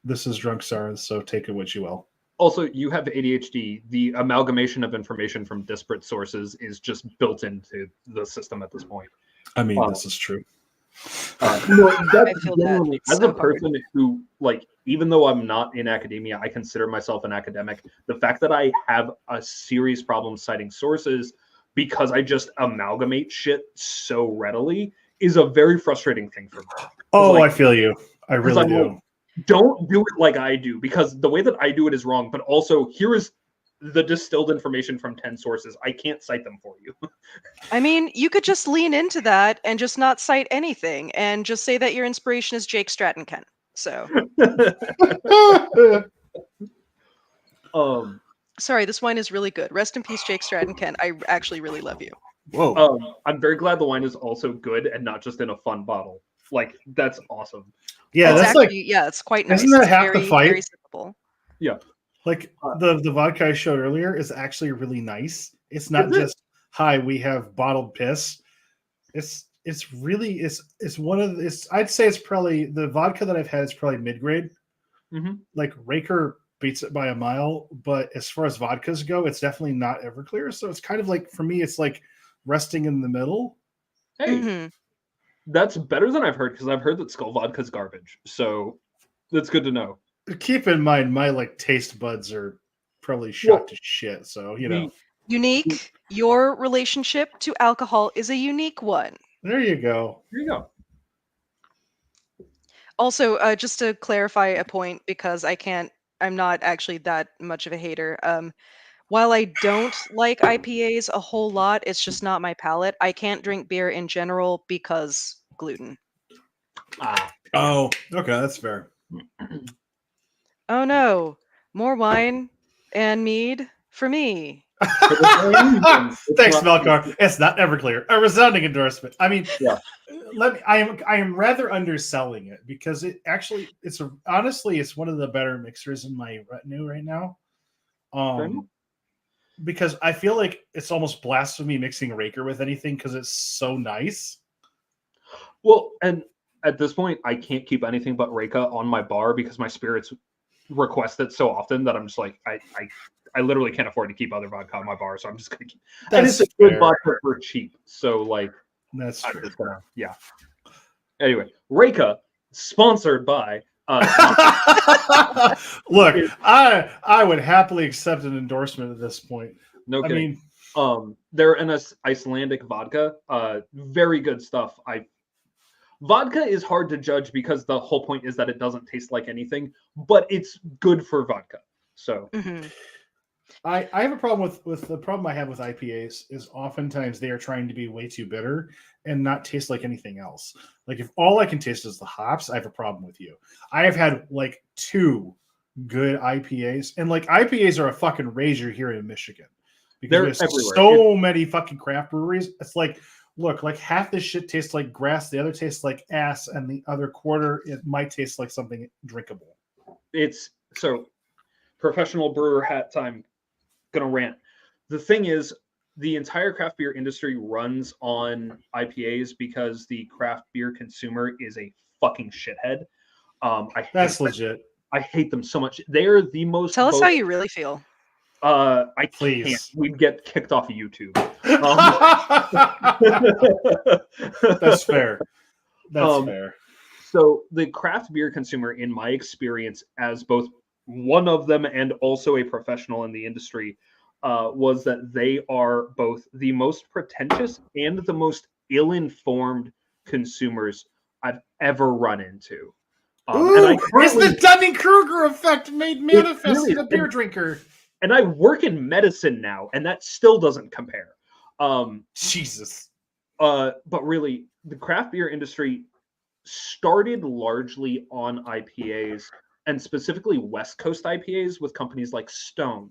this is Drunk Sarah, so take it what you will. Also, you have ADHD. The amalgamation of information from disparate sources is just built into the system at this point. I mean, Uh, this is true. no, I that's feel that genuinely, as so a hard. person who, like, even though I'm not in academia, I consider myself an academic. The fact that I have a serious problem citing sources because I just amalgamate shit so readily is a very frustrating thing for me. Oh, Like, I feel you. I because really I'm like, do. don't do it like I do, because the way that I do it is wrong. But also, here is the distilled information from 10 sources. I can't cite them for you. I mean, you could just lean into that and just not cite anything and just say that your inspiration is Jake Stratton Kent. So, um, sorry, this wine is really good. Rest in peace, Jake Stratton Kent. I actually really love you. Whoa. I'm very glad the wine is also good and not just in a fun bottle. Like, that's awesome. Yeah, It's that's Um, like, actually, yeah, it's quite isn't nice. that It's half the very, very fight? sippable. yeah. Like Uh, the vodka I showed earlier is actually really nice. It's not is it? just hi, we have bottled piss. It's really it's one of it's I'd say it's probably the vodka that I've had is probably mid grade. Mm-hmm. Like Raker beats it by a mile, but as far as vodkas go, it's definitely not Everclear. So it's kind of like for me, it's like resting in the middle. Hey, Hmm. that's better than I've heard, because I've heard that Skull vodka's garbage. So that's good to know. Keep in mind, my like taste buds are probably Well, shot to shit. So the Unique. Your relationship to alcohol is a unique one. there you go. here you go. Also, just to clarify a point, because I'm not actually that much of a hater. While I don't like IPAs a whole lot, it's just not my palate. I can't drink beer in general because gluten. Ah, Oh, okay, that's fair. Oh no, more wine and mead for me. it's Thanks, not. Melkar. It's not Everclear. A resounding endorsement. I mean, Yeah. let me. I am rather underselling it because it actually honestly it's one of the better mixers in my retinue right now. Because I feel like it's almost blasphemy mixing Raker with anything because it's so nice. Well, and at this point, I can't keep anything but Reka on my bar because my spirits request it so often that I'm just like, I literally can't afford to keep other vodka on my bar, so I'm just gonna keep. And it's a good vodka for cheap, so like that's I'm true. just gonna, yeah. Anyway, Reka, sponsored by. Look, I would happily accept an endorsement at this point. No I kidding. mean, They're an Icelandic vodka. Very good stuff. Vodka is hard to judge because the whole point is that it doesn't taste like anything, but it's good for vodka. So I have a problem with the problem I have with IPAs is oftentimes they are trying to be way too bitter and not taste like anything else. Like if all I can taste is the hops, I have a problem with you. I have had like 2 good IPAs, and like IPAs are a fucking rager here in Michigan because there's so many fucking craft breweries. It's like, look, like half this shit tastes like grass, the other tastes like ass, and the other quarter it might taste like something drinkable. It's so professional brewer hat time. Gonna rant. The thing is, the entire craft beer industry runs on IPAs because the craft beer consumer is a fucking shithead. That's legit. I hate them so much. They're the most. Tell us how you really feel. I Please. can't. We'd get kicked off of YouTube. That's fair. That's fair. So the craft beer consumer, in my experience, as both one of them and also a professional in the industry, was that they are both the most pretentious and the most ill-informed consumers I've ever run into. It's the Dunning-Kruger effect made manifest in a beer drinker. And I work in medicine now, and that still doesn't compare. Jesus. But really, the craft beer industry started largely on IPAs, and specifically West Coast IPAs with companies like Stone.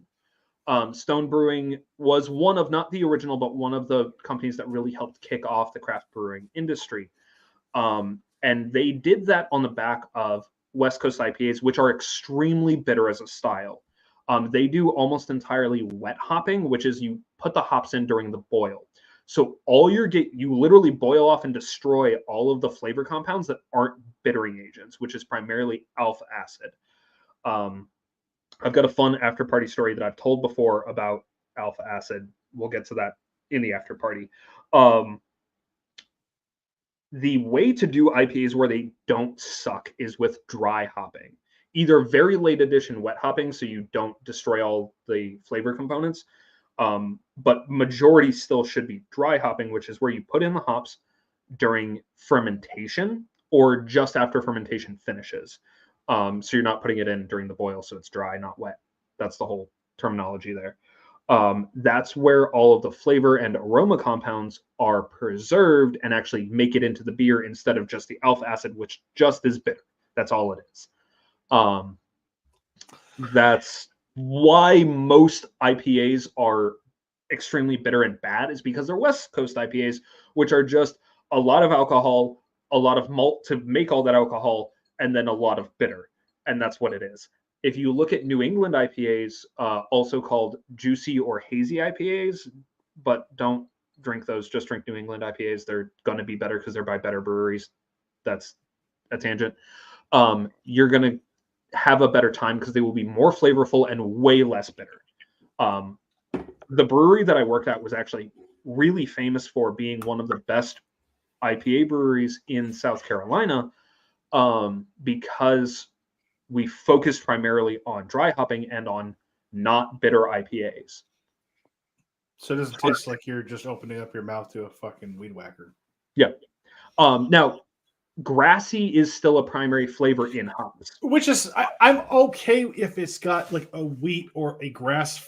Stone Brewing was one of, not the original, but one of the companies that really helped kick off the craft brewing industry. And they did that on the back of West Coast IPAs, which are extremely bitter as a style. They do almost entirely wet hopping, which is you put the hops in during the boil. So you literally boil off and destroy all of the flavor compounds that aren't bittering agents, which is primarily alpha acid. I've got a fun after party story that I've told before about alpha acid. We'll get to that in the after party. The way to do IPAs where they don't suck is with dry hopping. Either very late addition wet hopping, so you don't destroy all the flavor components, but majority still should be dry hopping, which is where you put in the hops during fermentation or just after fermentation finishes. So you're not putting it in during the boil, so it's dry, not wet. That's the whole terminology there. That's where all of the flavor and aroma compounds are preserved and actually make it into the beer instead of just the alpha acid, which just is bitter. That's all it is. That's why most IPAs are extremely bitter and bad, is because they're West Coast IPAs, which are just a lot of alcohol, a lot of malt to make all that alcohol, and then a lot of bitter. And that's what it is. If you look at New England IPAs, also called juicy or hazy IPAs, but don't drink those, just drink New England IPAs. They're going to be better because they're by better breweries. That's a tangent. You're going to have a better time because they will be more flavorful and way less bitter. The brewery that I worked at was actually really famous for being one of the best IPA breweries in South Carolina, because we focused primarily on dry hopping and on not bitter IPAs. So it doesn't taste like you're just opening up your mouth to a fucking weed whacker. Yeah. Now, grassy is still a primary flavor in hops. Which is, I'm okay if it's got like a wheat or a grass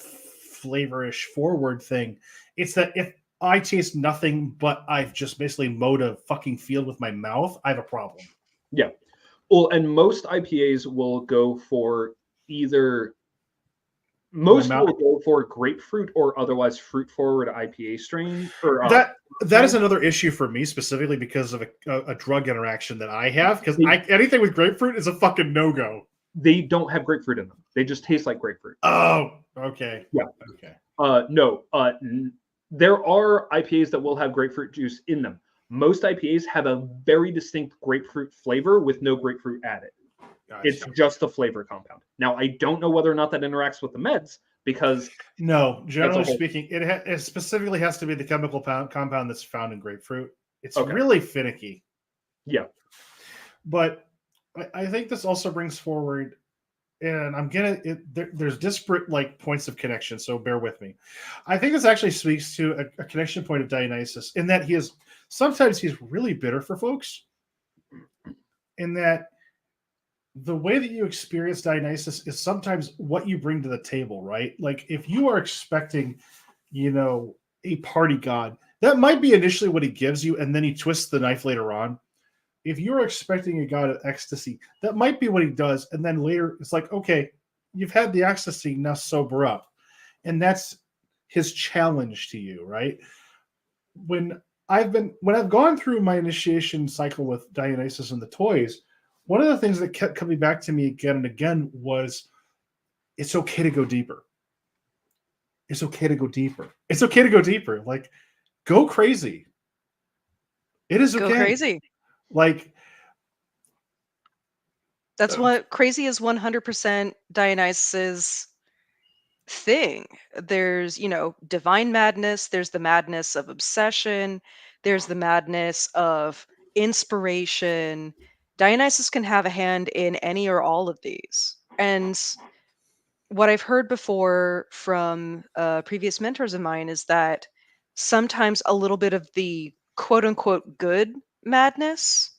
flavorish forward thing. It's that if I taste nothing but I've just basically mowed a fucking field with my mouth, I have a problem. Yeah. Well, and most IPAs will go for will go for grapefruit or otherwise fruit forward IPA strain. That is another issue for me specifically because of a drug interaction that I have. Because anything with grapefruit is a fucking no-go. They don't have grapefruit in them. They just taste like grapefruit. Oh, okay. Yeah. Okay. No. There are IPAs that will have grapefruit juice in them. Most IPAs have a very distinct grapefruit flavor with no grapefruit added. Gotcha. It's just a flavor compound. Now, I don't know whether or not that interacts with the meds because No, generally whole... speaking, it specifically has to be the chemical compound that's found in grapefruit. It's okay. really finicky. Yeah. But I think this also brings forward, and I'm gonna there's disparate like points of connection, so bear with me. I think this actually speaks to a connection point of Dionysus in that sometimes he's really bitter for folks, in that the way that you experience Dionysus is sometimes what you bring to the table, right? Like if you are expecting, a party god, that might be initially what he gives you, and then he twists the knife later on. If you're expecting a god of ecstasy, that might be what he does, and then later it's like, okay, you've had the ecstasy, now sober up. And that's his challenge to you, right? When I've gone through my initiation cycle with Dionysus and the toys, one of the things that kept coming back to me again and again was, it's okay to go deeper. It's okay to go deeper. It's okay to go deeper. Like, go crazy. It is okay. Go crazy. Like, that's what crazy is. 100% Dionysus' thing. There's, divine madness. There's the madness of obsession. There's the madness of inspiration. Dionysus can have a hand in any or all of these. And what I've heard before from previous mentors of mine is that sometimes a little bit of the quote unquote good madness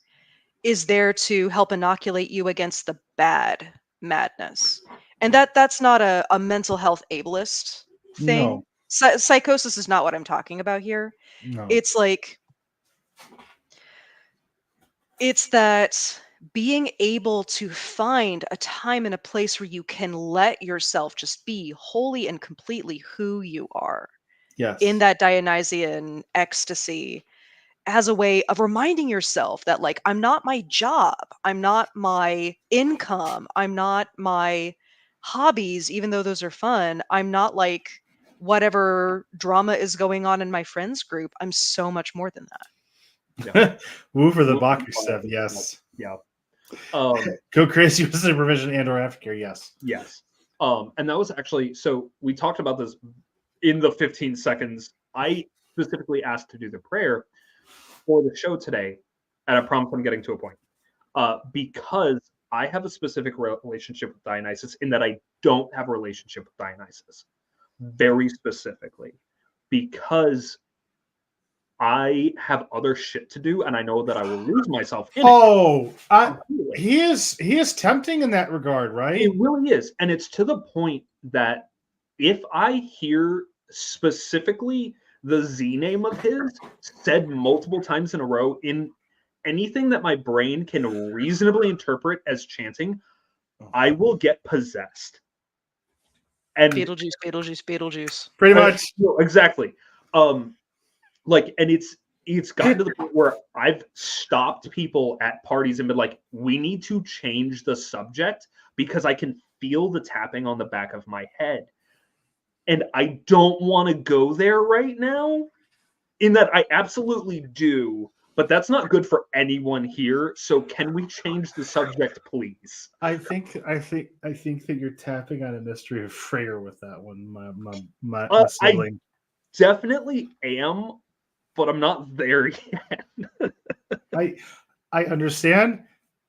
is there to help inoculate you against the bad madness. And that's not a mental health ableist thing. No. Psychosis is not what I'm talking about here. No. It's like, it's that being able to find a time and a place where you can let yourself just be wholly and completely who you are. Yes. In that Dionysian ecstasy, as a way of reminding yourself that, like, I'm not my job, I'm not my income, I'm not my hobbies, even though those are fun. I'm not like whatever drama is going on in my friends group. I'm so much more than that. Yeah. Woo for the Baku Sev, yes. Yeah. Go crazy with supervision and or aftercare, yes. Yes. And that was actually, so we talked about this in the 15 seconds. I specifically asked to do the prayer for the show today, and I promise I'm getting to a point. Because I have a specific relationship with Dionysus in that I don't have a relationship with Dionysus. Very specifically. Because I have other shit to do, and I know that I will lose myself in it. He is tempting in that regard, right? It really is, and it's to the point that if I hear specifically the Z name of his said multiple times in a row in anything that my brain can reasonably interpret as chanting, I will get possessed. And Beetlejuice, Beetlejuice, Beetlejuice. Pretty much. Exactly. And it's gotten to the point where I've stopped people at parties and been like, we need to change the subject because I can feel the tapping on the back of my head. And I don't want to go there right now, in that I absolutely do, but that's not good for anyone here. So can we change the subject, please? I think that you're tapping on a mystery of Freyr with that one. My I definitely am, but I'm not there yet. I understand,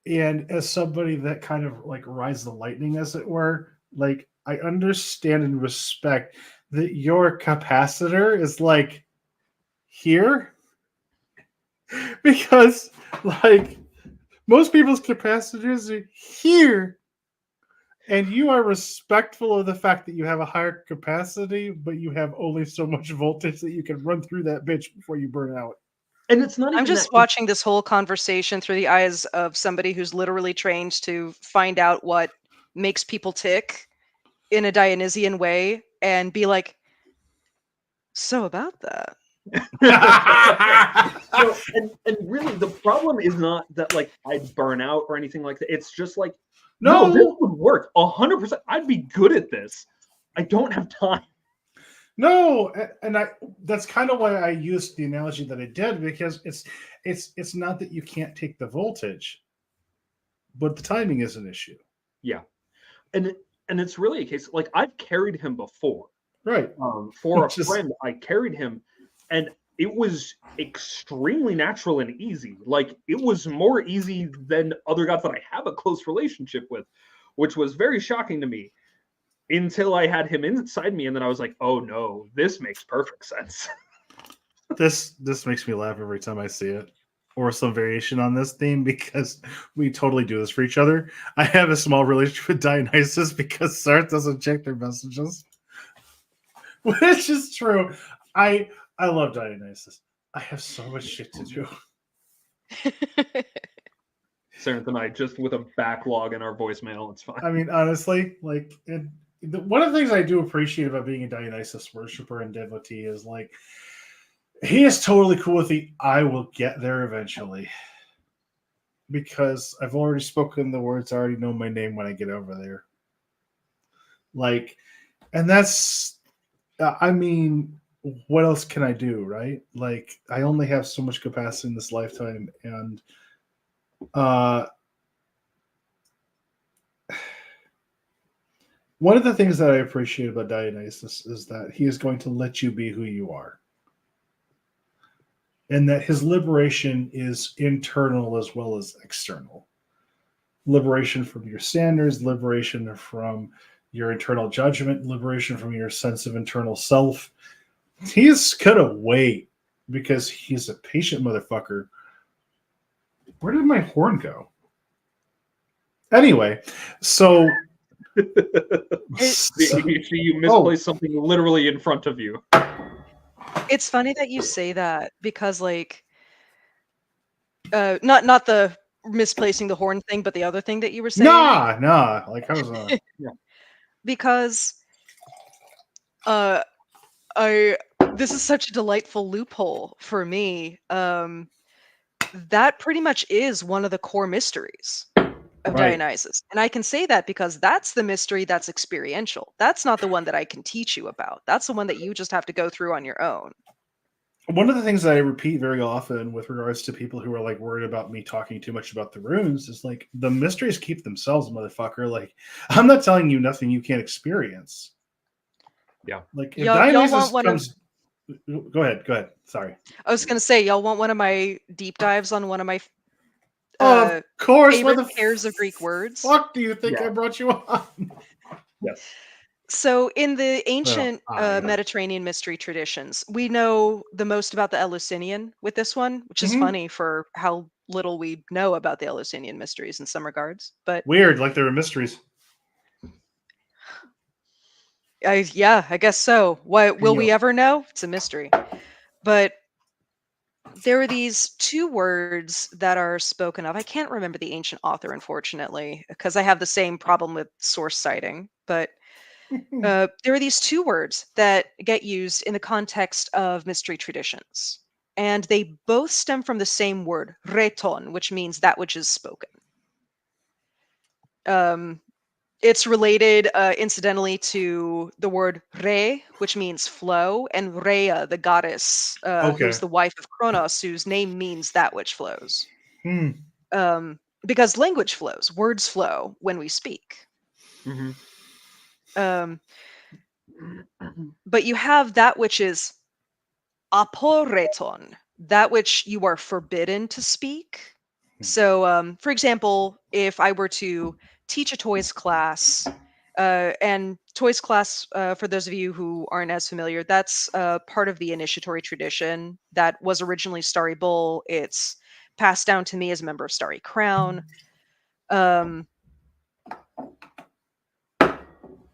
and as somebody that kind of like rides the lightning, as it were, like I understand and respect that your capacitor is like here, because like most people's capacitors are here, and you are respectful of the fact that you have a higher capacity, but you have only so much voltage that you can run through that bitch before you burn out. And it's not. I'm just watching this whole conversation through the eyes of somebody who's literally trained to find out what makes people tick in a Dionysian way and be like, so about that. and really, the problem is not that like I'd burn out or anything like that. It's just like, no, this would work 100%. I'd be good at this. I don't have time. No, and that's kind of why I used the analogy that I did, because it's not that you can't take the voltage. but the timing is an issue. Yeah, and it's really a case like I've carried him before. Right. For a Which is- friend, I carried him, and it was extremely natural and easy. Like it was more easy than other gods that I have a close relationship with, which was very shocking to me until I had him inside me, and then I was like, oh no, this makes perfect sense. This makes me laugh every time I see it, or some variation on this theme, because we totally do this for each other. I have a small relationship with Dionysus because Sarenth doesn't check their messages, which is true. I love Dionysus. I have so much shit to do. Sarenth and I just with a backlog in our voicemail, it's fine. I mean, honestly, like one of the things I do appreciate about being a Dionysus worshiper and devotee is like he is totally cool with the I will get there eventually. Because I've already spoken the words, I already know my name when I get over there. Like, and that's, I mean, what else can I do, right? Like, I only have so much capacity in this lifetime, and one of the things that I appreciate about Dionysus is that he is going to let you be who you are. And that his liberation is internal as well as external. Liberation from your standards, liberation from your internal judgment, liberation from your sense of internal self. He's gonna wait because he's a patient motherfucker. Where did my horn go? Anyway, so You misplaced something literally in front of you. It's funny that you say that because, like, not the misplacing the horn thing, but the other thing that you were saying. Nah. Like I was Yeah. Because this is such a delightful loophole for me. That pretty much is one of the core mysteries of Right. Dionysus. And I can say that because that's the mystery that's experiential. That's not the one that I can teach you about. That's the one that you just have to go through on your own. One of the things that I repeat very often with regards to people who are like worried about me talking too much about the runes is like the mysteries keep themselves, motherfucker. Like I'm not telling you nothing you can't experience. Yeah. Like if Y'all Dionysus want one comes, go ahead. Sorry. I was gonna say, y'all want one of my deep dives on one of my Of course. Why favorite the pairs of Greek words? fuck do you think Yeah. I brought you on? Yes. So, in the ancient yeah. Mediterranean mystery traditions, we know the most about the Eleusinian with this one, which is Mhm. funny for how little we know about the Eleusinian mysteries in some regards. But Weird, like there were mysteries. yeah, I guess so. What will we Yeah. ever know? It's a mystery. But there are these two words that are spoken of. I can't remember the ancient author, unfortunately, because I have the same problem with source citing. But there are these two words that get used in the context of mystery traditions, and they both stem from the same word, reton, which means that which is spoken. It's related, incidentally, to the word re, which means flow, and Rhea, the goddess, who's the wife of Kronos, whose name means that which flows. Because language flows, words flow when we speak. Mm-hmm. But you have that which is aporeton, that which you are forbidden to speak. So, for example, if I were to teach a toys class, and toys class, for those of you who aren't as familiar, that's part of the initiatory tradition that was originally Starry Bull. It's passed down to me as a member of Starry Crown.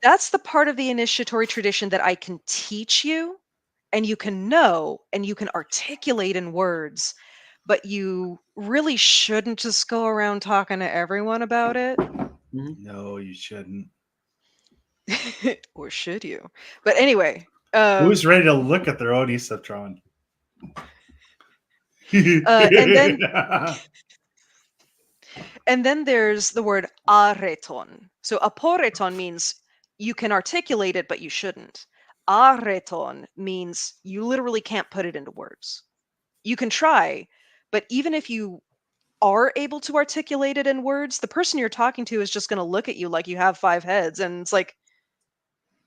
That's the part of the initiatory tradition that I can teach you, and you can know, and you can articulate in words, but you really shouldn't just go around talking to everyone about it. No, you shouldn't. Or should you? But anyway, who's ready to look at their own Eceptron? And then there's the word areton. So aporeton means you can articulate it, but you shouldn't. Areton means you literally can't put it into words. You can try, but even if you are able to articulate it in words, the person you're talking to is just going to look at you like you have 5 heads. And it's like,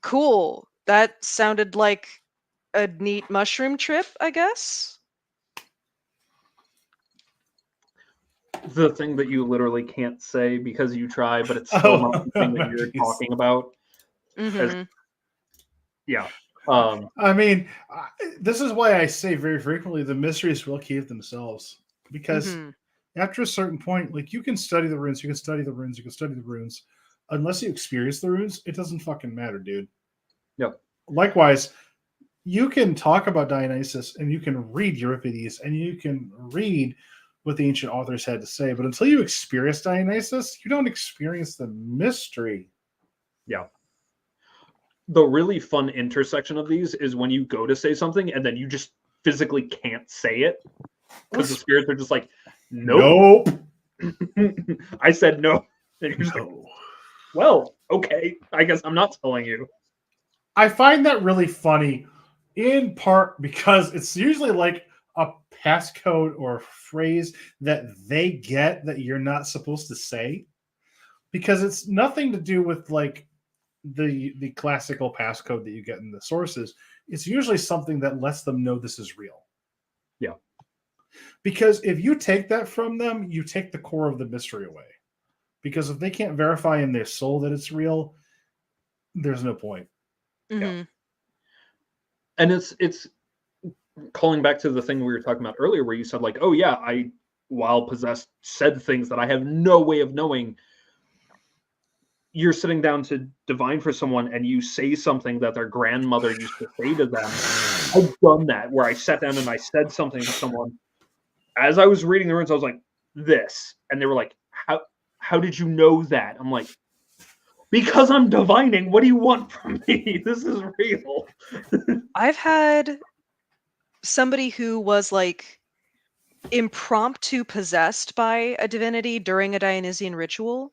cool. That sounded like a neat mushroom trip, I guess. The thing that you literally can't say because you try, but it's still Oh, not the thing that you're jeez. talking about. Mhm. Yeah. I mean, this is why I say very frequently the mysteries will keep themselves, because Mhm. after a certain point, like, you can study the runes, you can study the runes, you can study the runes. Unless you experience the runes, it doesn't fucking matter, dude. Yep. Likewise, you can talk about Dionysus and you can read Euripides and you can read what the ancient authors had to say, but until you experience Dionysus, you don't experience the mystery. Yeah. The really fun intersection of these is when you go to say something and then you just physically can't say it because the spirits are just like, nope. I said no. And you're just like, well, okay, I guess I'm not telling you. I find that really funny, in part because it's usually like a passcode or a phrase that they get that you're not supposed to say, because it's nothing to do with like the classical passcode that you get in the sources. It's usually something that lets them know this is real. Yeah. Because if you take that from them, you take the core of the mystery away. Because if they can't verify in their soul that it's real, there's no point. Mhm. And it's calling back to the thing we were talking about earlier where you said like, oh yeah, I, while possessed, said things that I have no way of knowing. You're sitting down to divine for someone and you say something that their grandmother used to say to them. I've done that where I sat down and I said something to someone. As I was reading the runes, I was like, this. And they were like, how did you know that? I'm like, because I'm divining. What do you want from me? This is real. I've had somebody who was like impromptu possessed by a divinity during a Dionysian ritual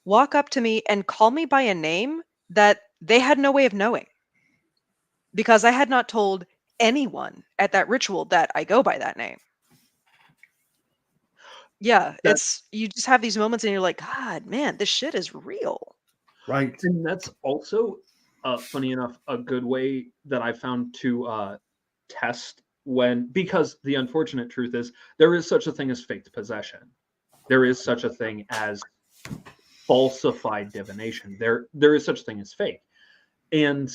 walk up to me and call me by a name that they had no way of knowing because I had not told anyone at that ritual that I go by that name. Yeah, it's you just have these moments and you're like, God, man, this shit is real. Right. And that's also, funny enough, a good way that I found to test when, because the unfortunate truth is there is such a thing as faked possession. There is such a thing as falsified divination. There is such a thing as fake. And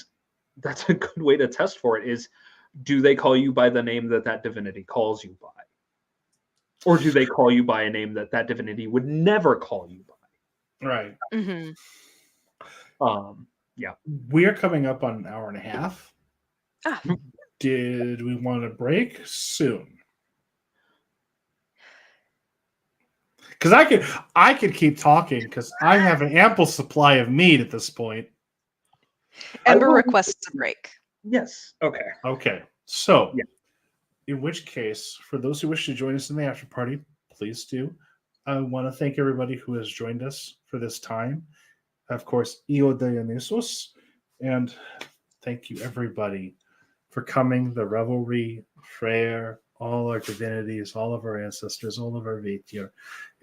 that's a good way to test for it is, do they call you by the name that that divinity calls you by? Or do they call you by a name that that divinity would never call you by? Right. Mm-hmm. Yeah. We are coming up on an hour and a half. Ah. Did we want to break soon? Because I could keep talking because I have an ample supply of meat at this point. Ember requests a break. Yes. Okay. Okay. So, yeah. In which case, for those who wish to join us in the after party, please do. I want to thank everybody who has joined us for this time. Of course, Io Dionysus. And thank you, everybody, for coming. The revelry, Freyr, all our divinities, all of our ancestors, all of our Vatir,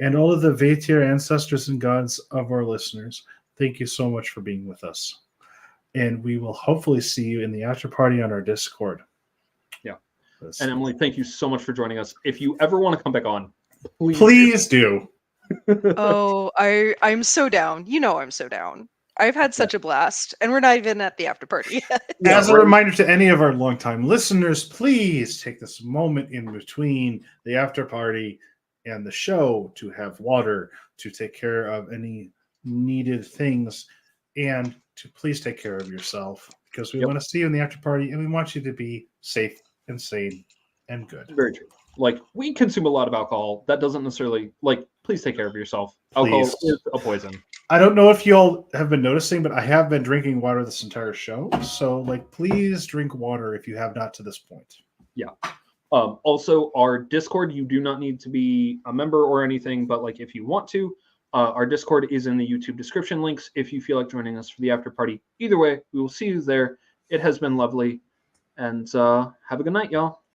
and all of the Vatir ancestors and gods of our listeners. Thank you so much for being with us. And we will hopefully see you in the after party on our Discord. Yeah. And Emily, thank you so much for joining us. If you ever want to come back on, please do. Oh, I'm so down. You know I'm so down. I've had such a blast, and we're not even at the after party yet. As a reminder to any of our longtime listeners, please take this moment in between the after party and the show to have water, to take care of any needed things, and to please take care of yourself, because we want to see you in the after party and we want you to be safe and sane and good. Very true. Like, we consume a lot of alcohol. That doesn't necessarily, like, please take care of yourself. Alcohol is a poison. I don't know if y'all have been noticing, but I have been drinking water this entire show. So, like, please drink water if you have not to this point. Yeah. Also, our Discord, you do not need to be a member or anything, but, like, if you want to, our Discord is in the YouTube description links if you feel like joining us for the after party. Either way, we will see you there. It has been lovely. And have a good night, y'all.